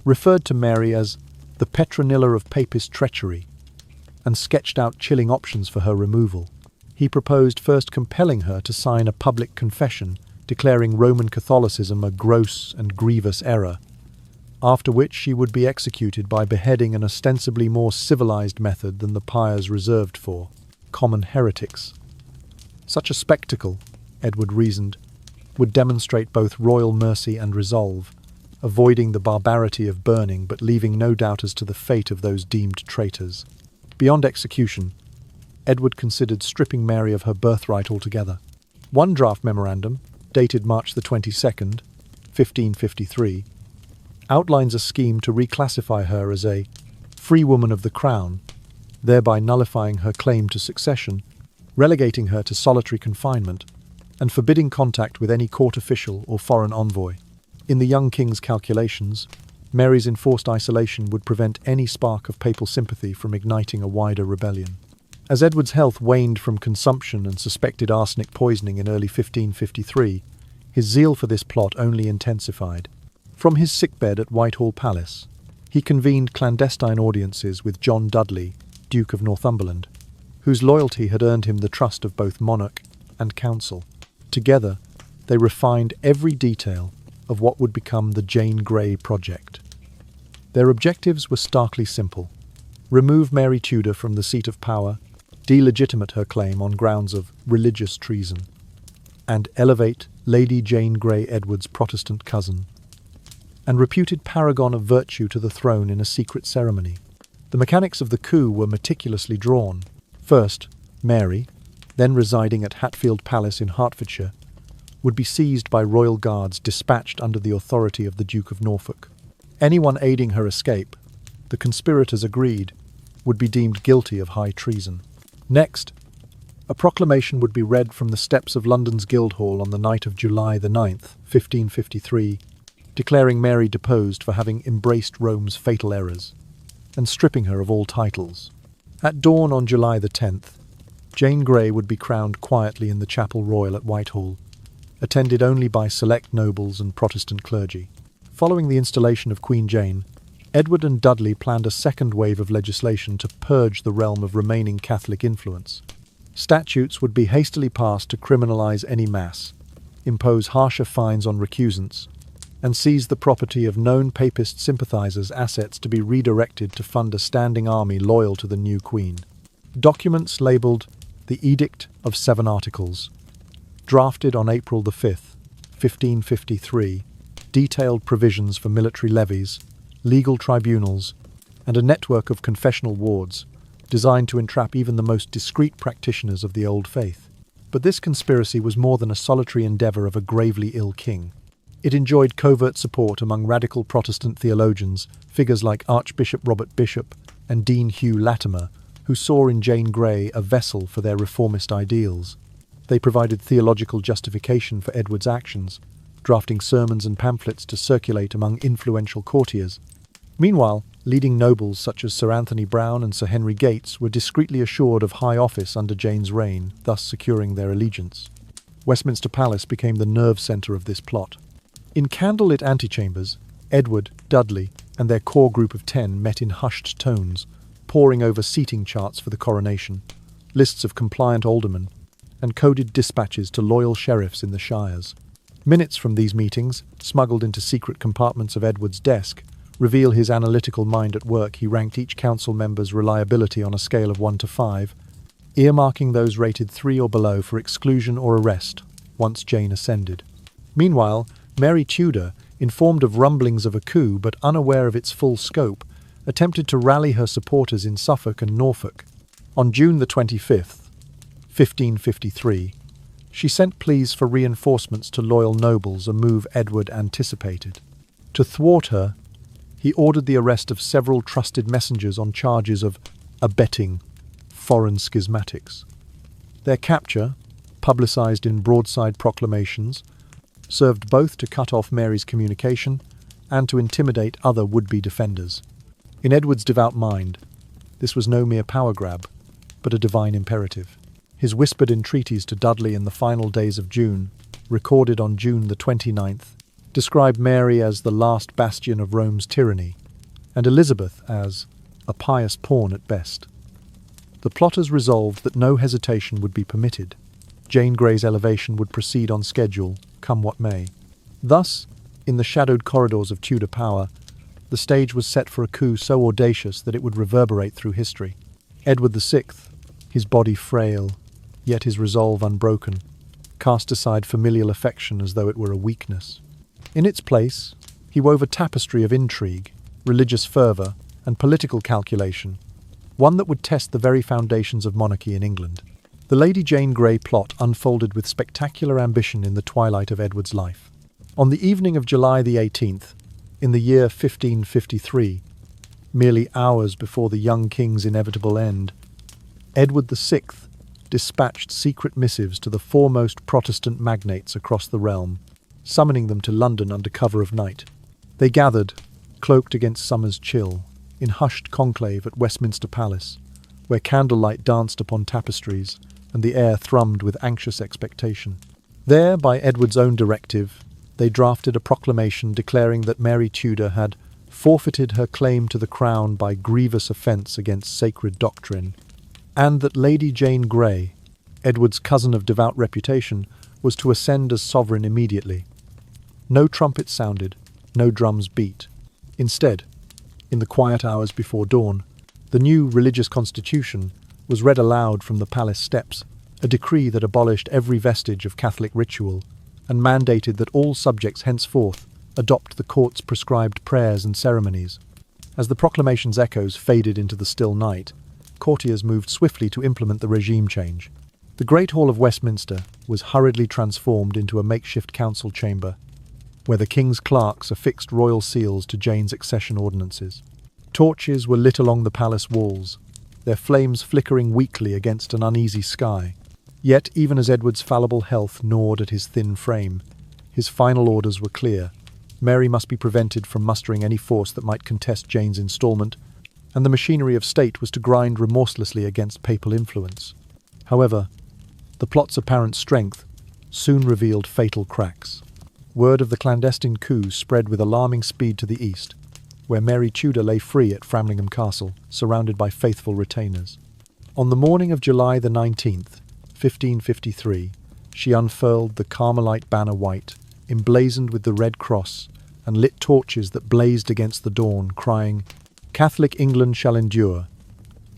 A: referred to Mary as the Petronilla of papist treachery, and sketched out chilling options for her removal. He proposed first compelling her to sign a public confession declaring Roman Catholicism a gross and grievous error, after which she would be executed by beheading, an ostensibly more civilized method than the pyres reserved for common heretics. Such a spectacle, Edward reasoned, would demonstrate both royal mercy and resolve, avoiding the barbarity of burning but leaving no doubt as to the fate of those deemed traitors. Beyond execution, Edward considered stripping Mary of her birthright altogether. One draft memorandum, dated March the 22nd, 1553, outlines a scheme to reclassify her as a free woman of the crown, thereby nullifying her claim to succession, relegating her to solitary confinement, and forbidding contact with any court official or foreign envoy. In the young king's calculations, Mary's enforced isolation would prevent any spark of papal sympathy from igniting a wider rebellion. As Edward's health waned from consumption and suspected arsenic poisoning in early 1553, his zeal for this plot only intensified. From his sickbed at Whitehall Palace, he convened clandestine audiences with John Dudley, Duke of Northumberland, whose loyalty had earned him the trust of both monarch and council. Together, they refined every detail of what would become the Jane Grey project. Their objectives were starkly simple: remove Mary Tudor from the seat of power, delegitimate her claim on grounds of religious treason, and elevate Lady Jane Grey, Edward's Protestant cousin, and reputed paragon of virtue, to the throne in a secret ceremony. The mechanics of the coup were meticulously drawn. First, Mary, then residing at Hatfield Palace in Hertfordshire, would be seized by royal guards dispatched under the authority of the Duke of Norfolk. Anyone aiding her escape, the conspirators agreed, would be deemed guilty of high treason. Next, a proclamation would be read from the steps of London's Guildhall on the night of July the 9th, 1553, declaring Mary deposed for having embraced Rome's fatal errors, and stripping her of all titles. At dawn on July the 10th, Jane Grey would be crowned quietly in the Chapel Royal at Whitehall, attended only by select nobles and Protestant clergy. Following the installation of Queen Jane, Edward and Dudley planned a second wave of legislation to purge the realm of remaining Catholic influence. Statutes would be hastily passed to criminalise any mass, impose harsher fines on recusants, and seize the property of known papist sympathisers' assets to be redirected to fund a standing army loyal to the new Queen. Documents labelled the Edict of 7 Articles, drafted on April the 5th, 1553, detailed provisions for military levies, legal tribunals, and a network of confessional wards designed to entrap even the most discreet practitioners of the old faith. But this conspiracy was more than a solitary endeavour of a gravely ill king. It enjoyed covert support among radical Protestant theologians, figures like Archbishop Robert Bishop and Dean Hugh Latimer, who saw in Jane Grey a vessel for their reformist ideals. They provided theological justification for Edward's actions, drafting sermons and pamphlets to circulate among influential courtiers. Meanwhile, leading nobles such as Sir Anthony Browne and Sir Henry Gates were discreetly assured of high office under Jane's reign, thus securing their allegiance. Westminster Palace became the nerve centre of this plot. In candlelit antechambers, Edward, Dudley, and their core group of 10 met in hushed tones, poring over seating charts for the coronation, lists of compliant aldermen, and coded dispatches to loyal sheriffs in the shires. Minutes from these meetings, smuggled into secret compartments of Edward's desk, reveal his analytical mind at work. He ranked each council member's reliability on a scale of 1 to 5, earmarking those rated 3 or below for exclusion or arrest once Jane ascended. Meanwhile, Mary Tudor, informed of rumblings of a coup but unaware of its full scope, attempted to rally her supporters in Suffolk and Norfolk. On June the 25th, 1553, she sent pleas for reinforcements to loyal nobles, a move Edward anticipated. To thwart her, he ordered the arrest of several trusted messengers on charges of abetting foreign schismatics. Their capture, publicised in broadside proclamations, served both to cut off Mary's communication and to intimidate other would-be defenders. In Edward's devout mind, this was no mere power grab, but a divine imperative. His whispered entreaties to Dudley in the final days of June, recorded on June the 29th, described Mary as the last bastion of Rome's tyranny, and Elizabeth as a pious pawn at best. The plotters resolved that no hesitation would be permitted. Jane Grey's elevation would proceed on schedule, come what may. Thus, in the shadowed corridors of Tudor power, the stage was set for a coup so audacious that it would reverberate through history. Edward VI, his body frail, yet his resolve unbroken, cast aside familial affection as though it were a weakness. In its place, he wove a tapestry of intrigue, religious fervour, and political calculation, one that would test the very foundations of monarchy in England. The Lady Jane Grey plot unfolded with spectacular ambition in the twilight of Edward's life. On the evening of July the 18th, in the year 1553, merely hours before the young king's inevitable end, Edward VI dispatched secret missives to the foremost Protestant magnates across the realm, summoning them to London under cover of night. They gathered, cloaked against summer's chill, in hushed conclave at Westminster Palace, where candlelight danced upon tapestries and the air thrummed with anxious expectation. There, by Edward's own directive, they drafted a proclamation declaring that Mary Tudor had forfeited her claim to the crown by grievous offence against sacred doctrine, and that Lady Jane Grey, Edward's cousin of devout reputation, was to ascend as sovereign immediately. No trumpets sounded, no drums beat. Instead, in the quiet hours before dawn, the new religious constitution was read aloud from the palace steps, a decree that abolished every vestige of Catholic ritual and mandated that all subjects henceforth adopt the court's prescribed prayers and ceremonies. As the proclamation's echoes faded into the still night, courtiers moved swiftly to implement the regime change. The Great Hall of Westminster was hurriedly transformed into a makeshift council chamber, where the king's clerks affixed royal seals to Jane's accession ordinances. Torches were lit along the palace walls, their flames flickering weakly against an uneasy sky. Yet, even as Edward's fallible health gnawed at his thin frame, his final orders were clear. Mary must be prevented from mustering any force that might contest Jane's installment, and the machinery of state was to grind remorselessly against papal influence. However, the plot's apparent strength soon revealed fatal cracks. Word of the clandestine coup spread with alarming speed to the east, where Mary Tudor lay free at Framlingham Castle, surrounded by faithful retainers. On the morning of July the 19th, 1553, she unfurled the Carmelite banner white, emblazoned with the Red Cross, and lit torches that blazed against the dawn, crying, "Catholic England shall endure."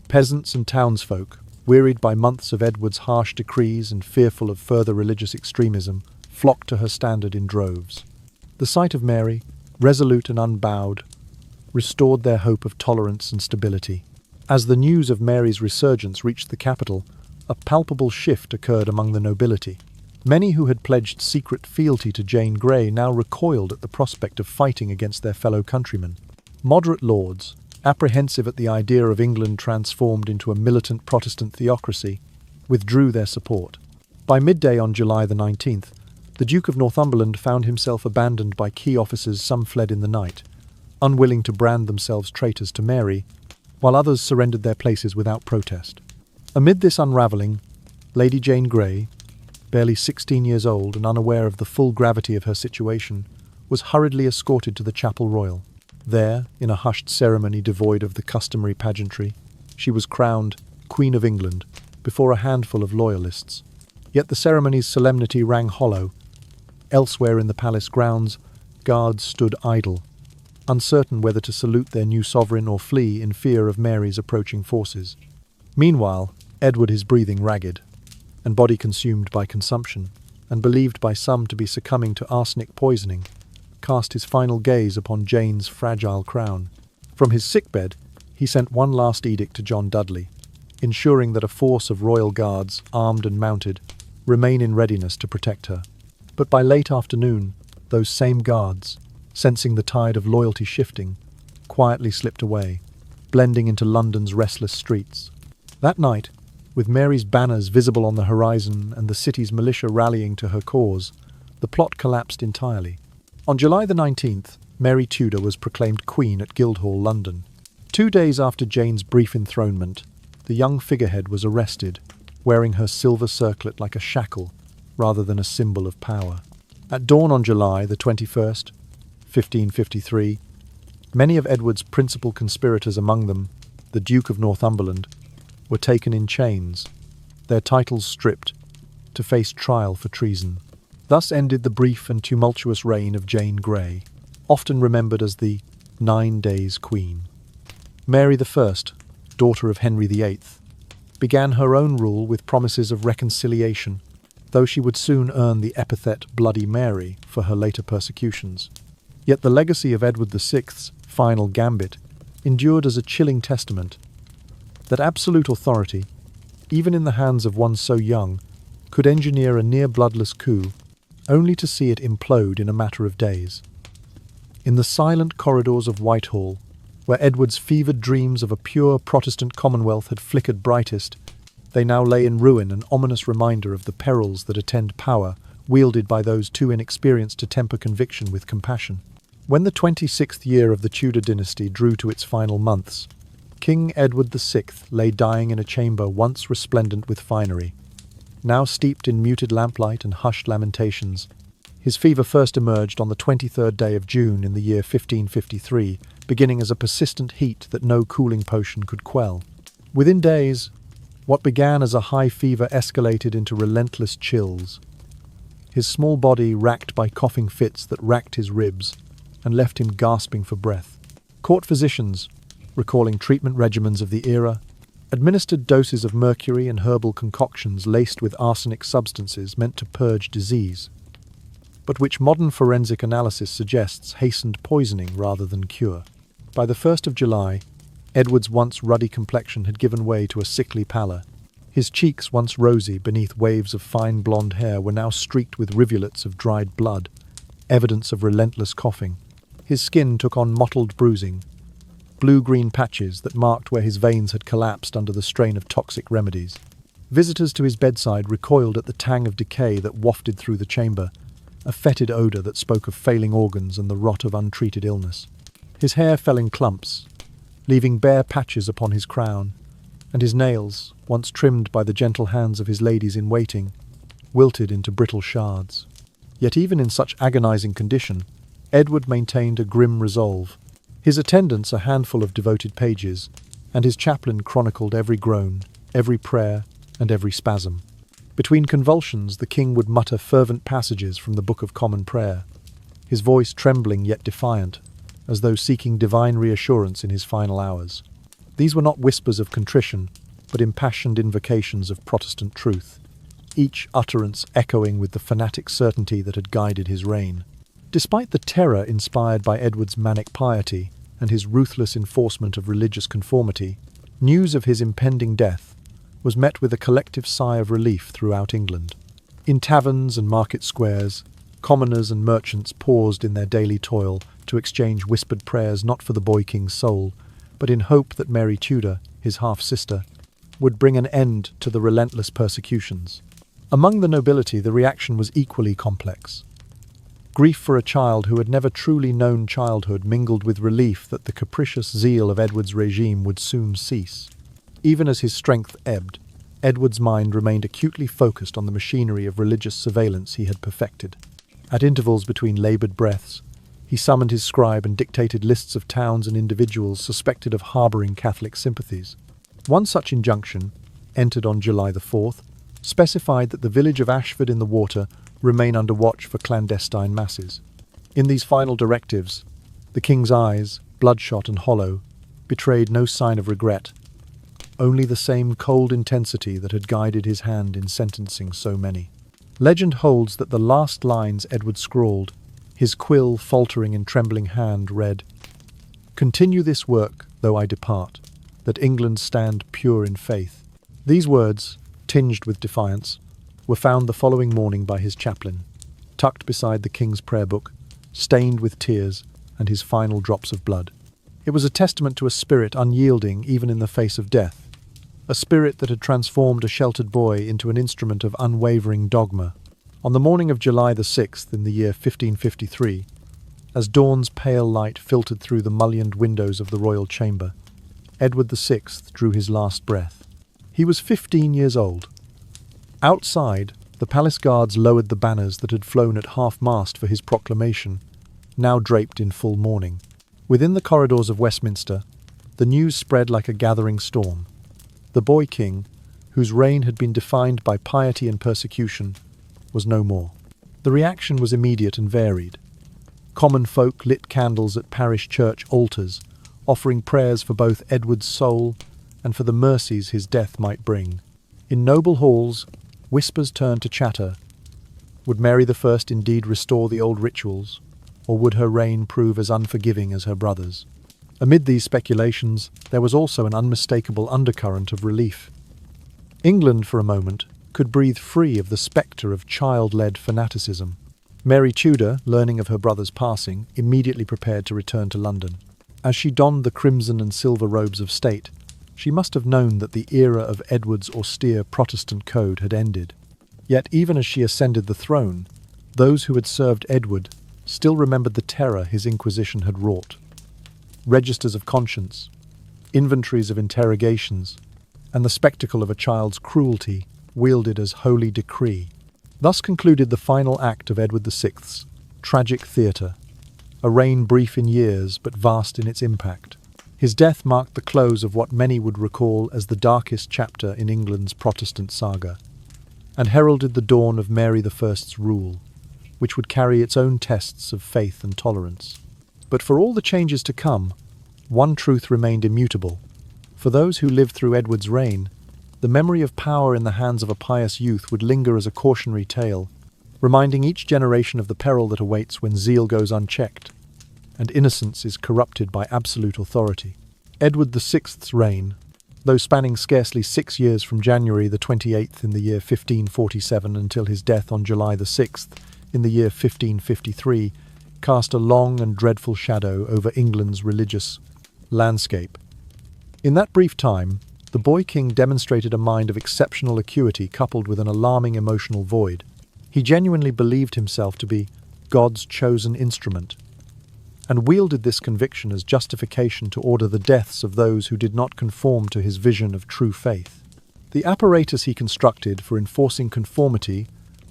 A: Peasants and townsfolk, wearied by months of Edward's harsh decrees and fearful of further religious extremism, flocked to her standard in droves. The sight of Mary, resolute and unbowed, restored their hope of tolerance and stability. As the news of Mary's resurgence reached the capital, a palpable shift occurred among the nobility. Many who had pledged secret fealty to Jane Grey now recoiled at the prospect of fighting against their fellow countrymen. Moderate lords, apprehensive at the idea of England transformed into a militant Protestant theocracy, withdrew their support. By midday on July the 19th, the Duke of Northumberland found himself abandoned by key officers. Some fled in the night, unwilling to brand themselves traitors to Mary, while others surrendered their places without protest. Amid this unravelling, Lady Jane Grey, barely 16 years old and unaware of the full gravity of her situation, was hurriedly escorted to the Chapel Royal. There, in a hushed ceremony devoid of the customary pageantry, she was crowned Queen of England before a handful of loyalists. Yet the ceremony's solemnity rang hollow. Elsewhere in the palace grounds, guards stood idle, uncertain whether to salute their new sovereign or flee in fear of Mary's approaching forces. Meanwhile, Edward, his breathing ragged, and body consumed by consumption, and believed by some to be succumbing to arsenic poisoning, cast his final gaze upon Jane's fragile crown. From his sickbed, he sent one last edict to John Dudley, ensuring that a force of royal guards, armed and mounted, remain in readiness to protect her. But by late afternoon, those same guards, sensing the tide of loyalty shifting, quietly slipped away, blending into London's restless streets. That night, with Mary's banners visible on the horizon and the city's militia rallying to her cause, the plot collapsed entirely. On July the 19th, Mary Tudor was proclaimed Queen at Guildhall, London. 2 days after Jane's brief enthronement, the young figurehead was arrested, wearing her silver circlet like a shackle rather than a symbol of power. At dawn on July the 21st, 1553, many of Edward's principal conspirators, among them the Duke of Northumberland, were taken in chains, their titles stripped, to face trial for treason. Thus ended the brief and tumultuous reign of Jane Grey, often remembered as the 9 Days Queen. Mary I, daughter of Henry VIII, began her own rule with promises of reconciliation, though she would soon earn the epithet Bloody Mary for her later persecutions. Yet the legacy of Edward VI's final gambit endured as a chilling testament. that absolute authority, even in the hands of one so young, could engineer a near-bloodless coup, only to see it implode in a matter of days. In the silent corridors of Whitehall, where Edward's fevered dreams of a pure Protestant commonwealth had flickered brightest, they now lay in ruin, an ominous reminder of the perils that attend power, wielded by those too inexperienced to temper conviction with compassion. When the 26th year of the Tudor dynasty drew to its final months, King Edward VI lay dying in a chamber once resplendent with finery. Now steeped in muted lamplight and hushed lamentations, his fever first emerged on the 23rd day of June in the year 1553, beginning as a persistent heat that no cooling potion could quell. Within days, what began as a high fever escalated into relentless chills. His small body racked by coughing fits that racked his ribs and left him gasping for breath. Court physicians, recalling treatment regimens of the era, administered doses of mercury and herbal concoctions laced with arsenic substances meant to purge disease, but which modern forensic analysis suggests hastened poisoning rather than cure. By the 1st of July, Edward's once ruddy complexion had given way to a sickly pallor. His cheeks, once rosy beneath waves of fine blonde hair, were now streaked with rivulets of dried blood, evidence of relentless coughing. His skin took on mottled bruising, blue-green patches that marked where his veins had collapsed under the strain of toxic remedies. Visitors to his bedside recoiled at the tang of decay that wafted through the chamber, a fetid odour that spoke of failing organs and the rot of untreated illness. His hair fell in clumps, leaving bare patches upon his crown, and his nails, once trimmed by the gentle hands of his ladies-in-waiting, wilted into brittle shards. Yet even in such agonizing condition, Edward maintained a grim resolve. His attendants a handful of devoted pages, and his chaplain chronicled every groan, every prayer, and every spasm. Between convulsions, the king would mutter fervent passages from the Book of Common Prayer, his voice trembling yet defiant, as though seeking divine reassurance in his final hours. These were not whispers of contrition, but impassioned invocations of Protestant truth, each utterance echoing with the fanatic certainty that had guided his reign. Despite the terror inspired by Edward's manic piety and his ruthless enforcement of religious conformity, news of his impending death was met with a collective sigh of relief throughout England. In taverns and market squares, commoners and merchants paused in their daily toil to exchange whispered prayers not for the boy king's soul, but in hope that Mary Tudor, his half-sister, would bring an end to the relentless persecutions. Among the nobility, the reaction was equally complex. Grief for a child who had never truly known childhood mingled with relief that the capricious zeal of Edward's regime would soon cease. Even as his strength ebbed, Edward's mind remained acutely focused on the machinery of religious surveillance he had perfected. At intervals between laboured breaths, he summoned his scribe and dictated lists of towns and individuals suspected of harbouring Catholic sympathies. One such injunction, entered on July the 4th, specified that the village of Ashford in the Water remain under watch for clandestine masses. In these final directives, the king's eyes, bloodshot and hollow, betrayed no sign of regret, only the same cold intensity that had guided his hand in sentencing so many. Legend holds that the last lines Edward scrawled, his quill faltering in trembling hand, read, "Continue this work, though I depart, that England stand pure in faith." These words, tinged with defiance, were found the following morning by his chaplain, tucked beside the king's prayer book, stained with tears and his final drops of blood. It was a testament to a spirit unyielding even in the face of death, a spirit that had transformed a sheltered boy into an instrument of unwavering dogma. On the morning of July the 6th in the year 1553, as dawn's pale light filtered through the mullioned windows of the royal chamber, Edward VI drew his last breath. He was 15 years old. Outside, the palace guards lowered the banners that had flown at half-mast for his proclamation, now draped in full mourning. Within the corridors of Westminster, the news spread like a gathering storm. The boy king, whose reign had been defined by piety and persecution, was no more. The reaction was immediate and varied. Common folk lit candles at parish church altars, offering prayers for both Edward's soul and for the mercies his death might bring. In noble halls, whispers turned to chatter. Would Mary I indeed restore the old rituals, or would her reign prove as unforgiving as her brother's? Amid these speculations, there was also an unmistakable undercurrent of relief. England, for a moment, could breathe free of the spectre of child-led fanaticism. Mary Tudor, learning of her brother's passing, immediately prepared to return to London. As she donned the crimson and silver robes of state, she must have known that the era of Edward's austere Protestant code had ended. Yet even as she ascended the throne, those who had served Edward still remembered the terror his Inquisition had wrought. Registers of conscience, inventories of interrogations, and the spectacle of a child's cruelty wielded as holy decree. Thus concluded the final act of Edward VI's tragic theatre, a reign brief in years but vast in its impact. His death marked the close of what many would recall as the darkest chapter in England's Protestant saga, and heralded the dawn of Mary I's rule, which would carry its own tests of faith and tolerance. But for all the changes to come, one truth remained immutable. For those who lived through Edward's reign, the memory of power in the hands of a pious youth would linger as a cautionary tale, reminding each generation of the peril that awaits when zeal goes unchecked and innocence is corrupted by absolute authority. Edward VI's reign, though spanning scarcely 6 years from January the 28th in the year 1547 until his death on July the 6th in the year 1553, cast a long and dreadful shadow over England's religious landscape. In that brief time, the boy king demonstrated a mind of exceptional acuity coupled with an alarming emotional void. He genuinely believed himself to be God's chosen instrument, and wielded this conviction as justification to order the deaths of those who did not conform to his vision of true faith. The apparatus he constructed for enforcing conformity,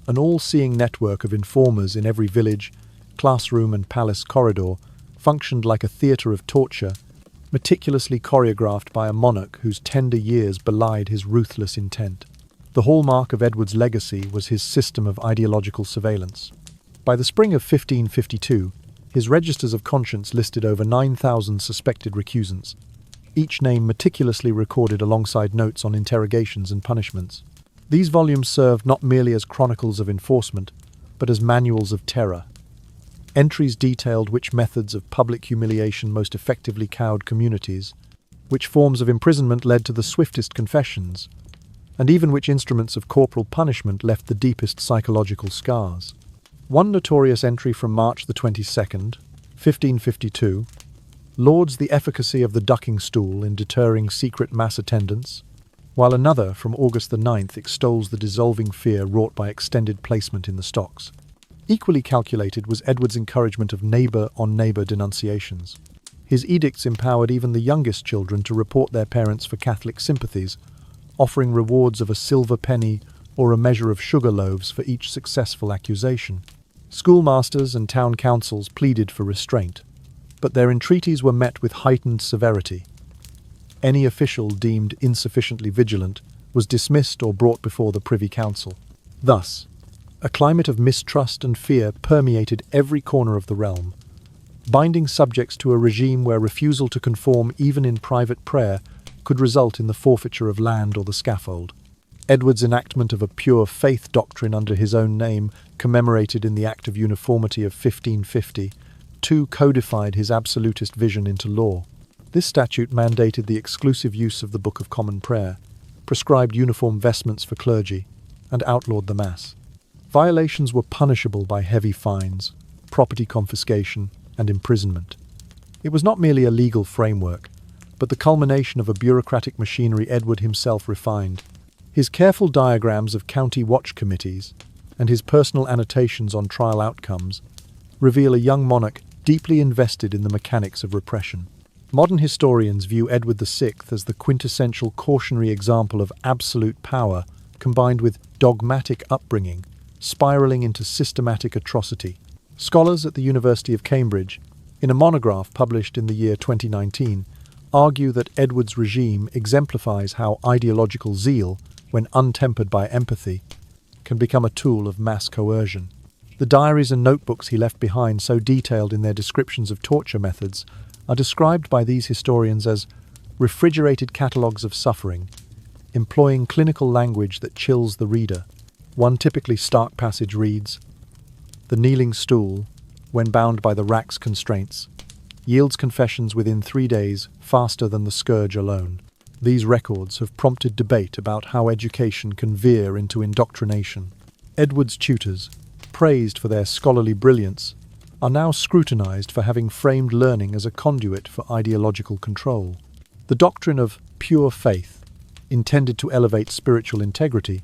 A: an all-seeing network of informers in every village, classroom and palace corridor, functioned like a theatre of torture, meticulously choreographed by a monarch whose tender years belied his ruthless intent. The hallmark of Edward's legacy was his system of ideological surveillance. By the spring of 1552, his registers of conscience listed over 9,000 suspected recusants, each name meticulously recorded alongside notes on interrogations and punishments. These volumes served not merely as chronicles of enforcement, but as manuals of terror. Entries detailed which methods of public humiliation most effectively cowed communities, which forms of imprisonment led to the swiftest confessions, and even which instruments of corporal punishment left the deepest psychological scars. One notorious entry from March the 22nd, 1552, lauds the efficacy of the ducking stool in deterring secret mass attendance, while another from August the 9th extols the dissolving fear wrought by extended placement in the stocks. Equally calculated was Edward's encouragement of neighbour-on-neighbour denunciations. His edicts empowered even the youngest children to report their parents for Catholic sympathies, offering rewards of a silver penny or a measure of sugar loaves for each successful accusation. Schoolmasters and town councils pleaded for restraint, but their entreaties were met with heightened severity. Any official deemed insufficiently vigilant was dismissed or brought before the Privy Council. Thus, a climate of mistrust and fear permeated every corner of the realm, binding subjects to a regime where refusal to conform even in private prayer could result in the forfeiture of land or the scaffold. Edward's enactment of a pure faith doctrine under his own name, commemorated in the Act of Uniformity of 1550, too codified his absolutist vision into law. This statute mandated the exclusive use of the Book of Common Prayer, prescribed uniform vestments for clergy, and outlawed the Mass. Violations were punishable by heavy fines, property confiscation, and imprisonment. It was not merely a legal framework, but the culmination of a bureaucratic machinery Edward himself refined. His careful diagrams of county watch committees and his personal annotations on trial outcomes reveal a young monarch deeply invested in the mechanics of repression. Modern historians view Edward VI as the quintessential cautionary example of absolute power combined with dogmatic upbringing, spiraling into systematic atrocity. Scholars at the University of Cambridge, in a monograph published in the year 2019, argue that Edward's regime exemplifies how ideological zeal, when untempered by empathy, can become a tool of mass coercion. The diaries and notebooks he left behind, so detailed in their descriptions of torture methods, are described by these historians as refrigerated catalogues of suffering, employing clinical language that chills the reader. One typically stark passage reads, "The kneeling stool, when bound by the rack's constraints, yields confessions within 3 days, faster than the scourge alone. These records have prompted debate about how education can veer into indoctrination. Edward's tutors, praised for their scholarly brilliance, are now scrutinized for having framed learning as a conduit for ideological control. The doctrine of pure faith, intended to elevate spiritual integrity,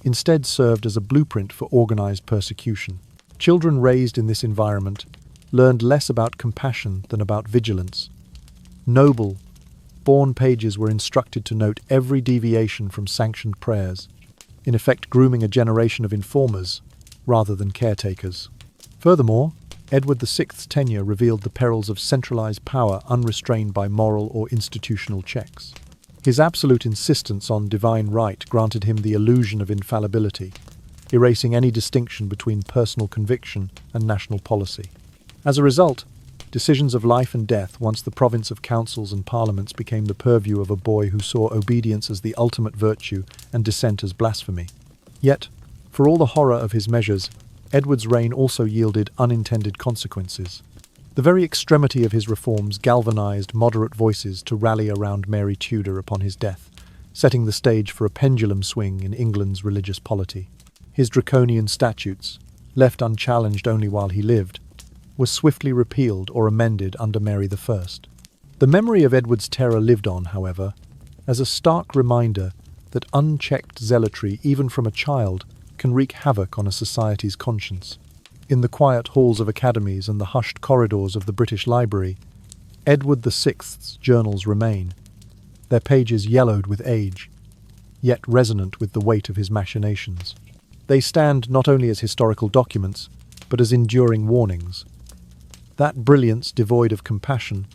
A: instead served as a blueprint for organized persecution. Children raised in this environment learned less about compassion than about vigilance. Noble, born pages were instructed to note every deviation from sanctioned prayers, in effect grooming a generation of informers rather than caretakers. Furthermore, Edward VI's tenure revealed the perils of centralized power unrestrained by moral or institutional checks. His absolute insistence on divine right granted him the illusion of infallibility, erasing any distinction between personal conviction and national policy. As a result, decisions of life and death once the province of councils and parliaments became the purview of a boy who saw obedience as the ultimate virtue and dissent as blasphemy. Yet, for all the horror of his measures, Edward's reign also yielded unintended consequences. The very extremity of his reforms galvanized moderate voices to rally around Mary Tudor upon his death, setting the stage for a pendulum swing in England's religious polity. His draconian statutes, left unchallenged only while he lived, were swiftly repealed or amended under Mary I. The memory of Edward's terror lived on, however, as a stark reminder that unchecked zealotry, even from a child, can wreak havoc on a society's conscience. In the quiet halls of academies and the hushed corridors of the British Library, Edward VI's journals remain, their pages yellowed with age, yet resonant with the weight of his machinations. They stand not only as historical documents, but as enduring warnings. That brilliance devoid of compassion,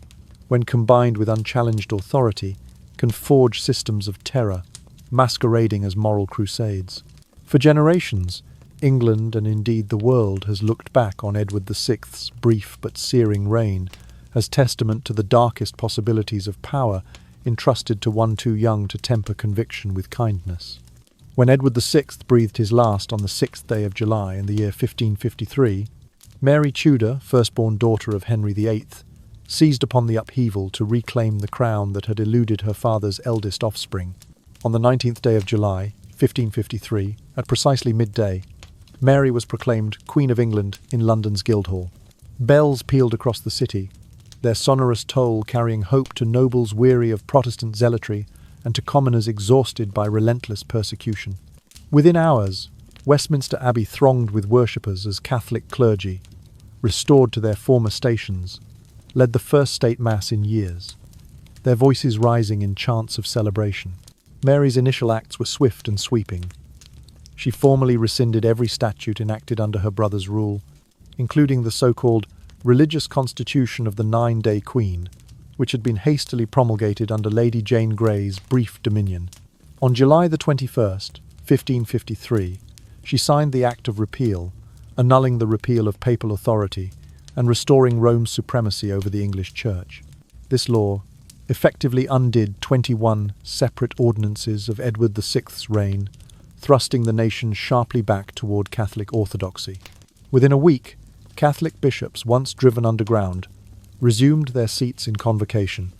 A: when combined with unchallenged authority, can forge systems of terror, masquerading as moral crusades. For generations, England and indeed the world has looked back on Edward VI's brief but searing reign as testament to the darkest possibilities of power entrusted to one too young to temper conviction with kindness. When Edward VI breathed his last on the 6th day of July in the year 1553, Mary Tudor, firstborn daughter of Henry VIII, seized upon the upheaval to reclaim the crown that had eluded her father's eldest offspring. On the 19th day of July, 1553, at precisely midday, Mary was proclaimed Queen of England in London's Guildhall. Bells pealed across the city, their sonorous toll carrying hope to nobles weary of Protestant zealotry and to commoners exhausted by relentless persecution. Within hours, Westminster Abbey thronged with worshippers as Catholic clergy, restored to their former stations, led the first state mass in years, their voices rising in chants of celebration. Mary's initial acts were swift and sweeping. She formally rescinded every statute enacted under her brother's rule, including the so-called Religious Constitution of the 9-Day Queen, which had been hastily promulgated under Lady Jane Grey's brief dominion. On July the 21st, 1553, she signed the Act of Repeal, annulling the repeal of papal authority and restoring Rome's supremacy over the English Church. This law effectively undid 21 separate ordinances of Edward VI's reign, thrusting the nation sharply back toward Catholic orthodoxy. Within a week, Catholic bishops, once driven underground, resumed their seats in convocation,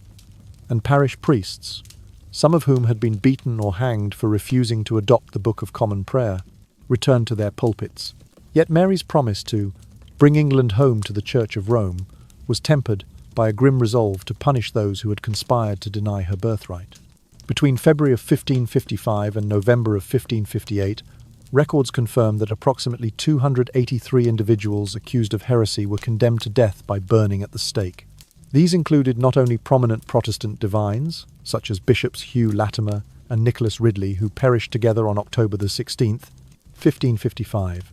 A: and parish priests, some of whom had been beaten or hanged for refusing to adopt the Book of Common Prayer, returned to their pulpits. Yet Mary's promise to bring England home to the Church of Rome was tempered by a grim resolve to punish those who had conspired to deny her birthright. Between February of 1555 and November of 1558, records confirm that approximately 283 individuals accused of heresy were condemned to death by burning at the stake. These included not only prominent Protestant divines, such as Bishops Hugh Latimer and Nicholas Ridley, who perished together on October the 16th, 1555,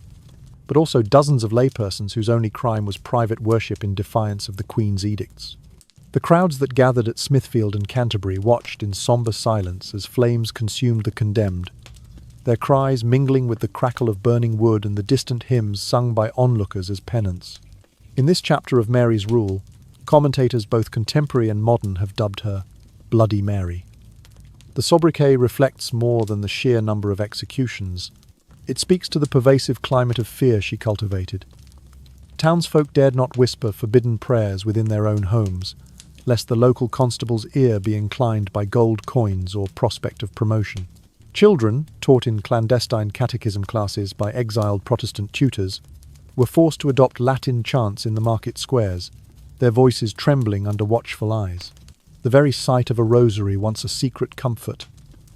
A: but also dozens of laypersons whose only crime was private worship in defiance of the Queen's edicts. The crowds that gathered at Smithfield and Canterbury watched in sombre silence as flames consumed the condemned, their cries mingling with the crackle of burning wood and the distant hymns sung by onlookers as penance. In this chapter of Mary's rule, commentators both contemporary and modern have dubbed her Bloody Mary. The sobriquet reflects more than the sheer number of executions. It speaks to the pervasive climate of fear she cultivated. townsfolk dared not whisper forbidden prayers within their own homes, lest the local constable's ear be inclined by gold coins or prospect of promotion. Children, taught in clandestine catechism classes by exiled Protestant tutors, were forced to adopt Latin chants in the market squares, their voices trembling under watchful eyes. The very sight of a rosary, once a secret comfort,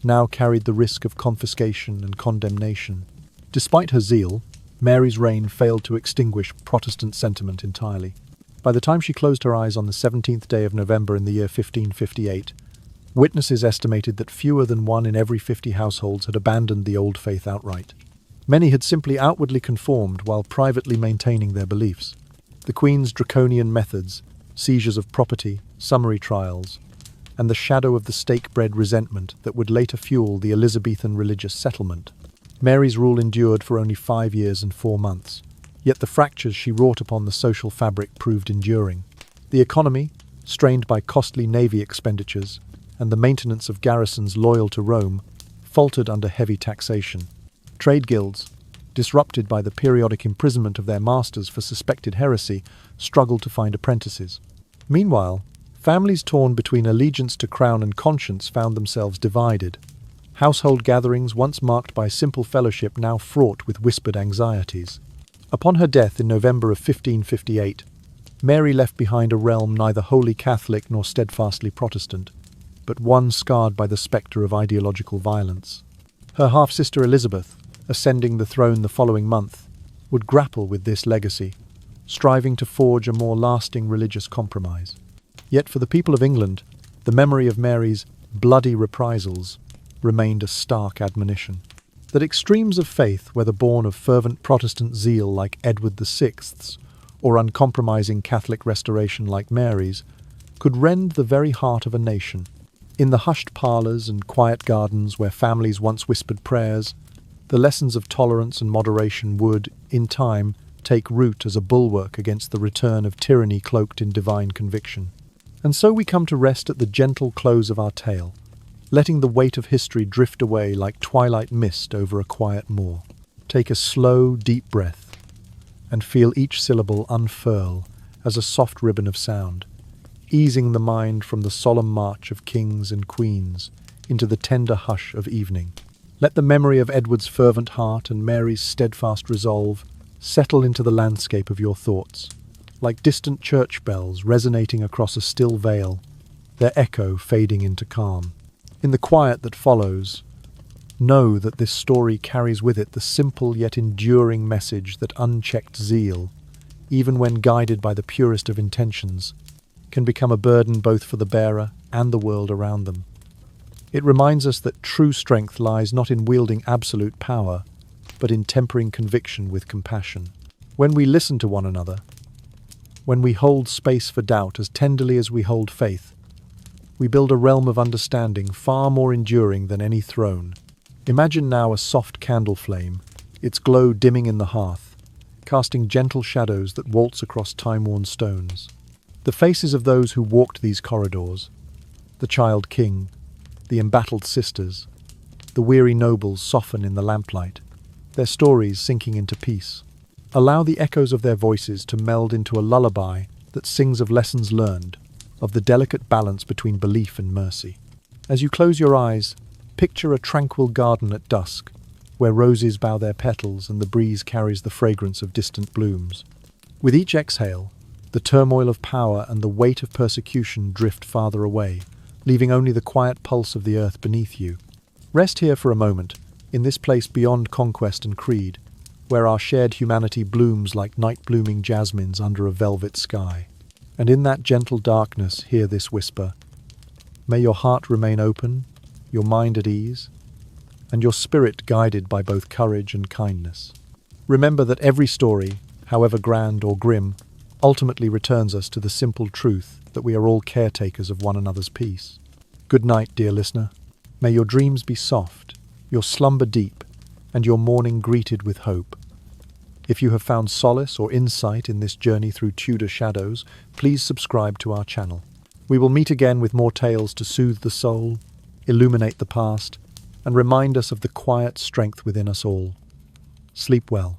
A: now carried the risk of confiscation and condemnation. Despite her zeal, Mary's reign failed to extinguish Protestant sentiment entirely. By the time she closed her eyes on the 17th day of November in the year 1558, witnesses estimated that fewer than 1 in every 50 households had abandoned the old faith outright. Many had simply outwardly conformed while privately maintaining their beliefs. The Queen's draconian methods, seizures of property, summary trials, and the shadow of the stake-bred resentment that would later fuel the Elizabethan religious settlement. Mary's rule endured for only 5 years and 4 months, yet the fractures she wrought upon the social fabric proved enduring. The economy, strained by costly navy expenditures, and the maintenance of garrisons loyal to Rome, faltered under heavy taxation. Trade guilds, disrupted by the periodic imprisonment of their masters for suspected heresy, struggled to find apprentices. Meanwhile, families torn between allegiance to crown and conscience found themselves divided. Household gatherings, once marked by simple fellowship, now fraught with whispered anxieties. Upon her death in November of 1558, Mary left behind a realm neither wholly Catholic nor steadfastly Protestant, but one scarred by the spectre of ideological violence. Her half-sister Elizabeth, ascending the throne the following month, would grapple with this legacy, striving to forge a more lasting religious compromise. Yet for the people of England, the memory of Mary's bloody reprisals remained a stark admonition. That extremes of faith, whether born of fervent Protestant zeal like Edward VI's, or uncompromising Catholic restoration like Mary's, could rend the very heart of a nation. In the hushed parlours and quiet gardens where families once whispered prayers, the lessons of tolerance and moderation would, in time, take root as a bulwark against the return of tyranny cloaked in divine conviction. And so we come to rest at the gentle close of our tale, letting the weight of history drift away like twilight mist over a quiet moor. Take a slow, deep breath, and feel each syllable unfurl as a soft ribbon of sound, easing the mind from the solemn march of kings and queens into the tender hush of evening. Let the memory of Edward's fervent heart and Mary's steadfast resolve settle into the landscape of your thoughts, like distant church bells resonating across a still vale, their echo fading into calm. In the quiet that follows, know that this story carries with it the simple yet enduring message that unchecked zeal, even when guided by the purest of intentions, can become a burden both for the bearer and the world around them. It reminds us that true strength lies not in wielding absolute power, but in tempering conviction with compassion. When we listen to one another, when we hold space for doubt as tenderly as we hold faith, we build a realm of understanding far more enduring than any throne. Imagine now a soft candle flame, its glow dimming in the hearth, casting gentle shadows that waltz across time-worn stones. The faces of those who walked these corridors, the child king, the embattled sisters, the weary nobles soften in the lamplight, their stories sinking into peace. Allow the echoes of their voices to meld into a lullaby that sings of lessons learned, of the delicate balance between belief and mercy. As you close your eyes, picture a tranquil garden at dusk, where roses bow their petals and the breeze carries the fragrance of distant blooms. With each exhale, the turmoil of power and the weight of persecution drift farther away, leaving only the quiet pulse of the earth beneath you. Rest here for a moment, in this place beyond conquest and creed, where our shared humanity blooms like night-blooming jasmines under a velvet sky. And in that gentle darkness, hear this whisper: may your heart remain open, your mind at ease, and your spirit guided by both courage and kindness. Remember that every story, however grand or grim, ultimately returns us to the simple truth that we are all caretakers of one another's peace. Good night, dear listener. May your dreams be soft, your slumber deep, and your morning greeted with hope. If you have found solace or insight in this journey through Tudor shadows, please subscribe to our channel. We will meet again with more tales to soothe the soul, illuminate the past, and remind us of the quiet strength within us all. Sleep well.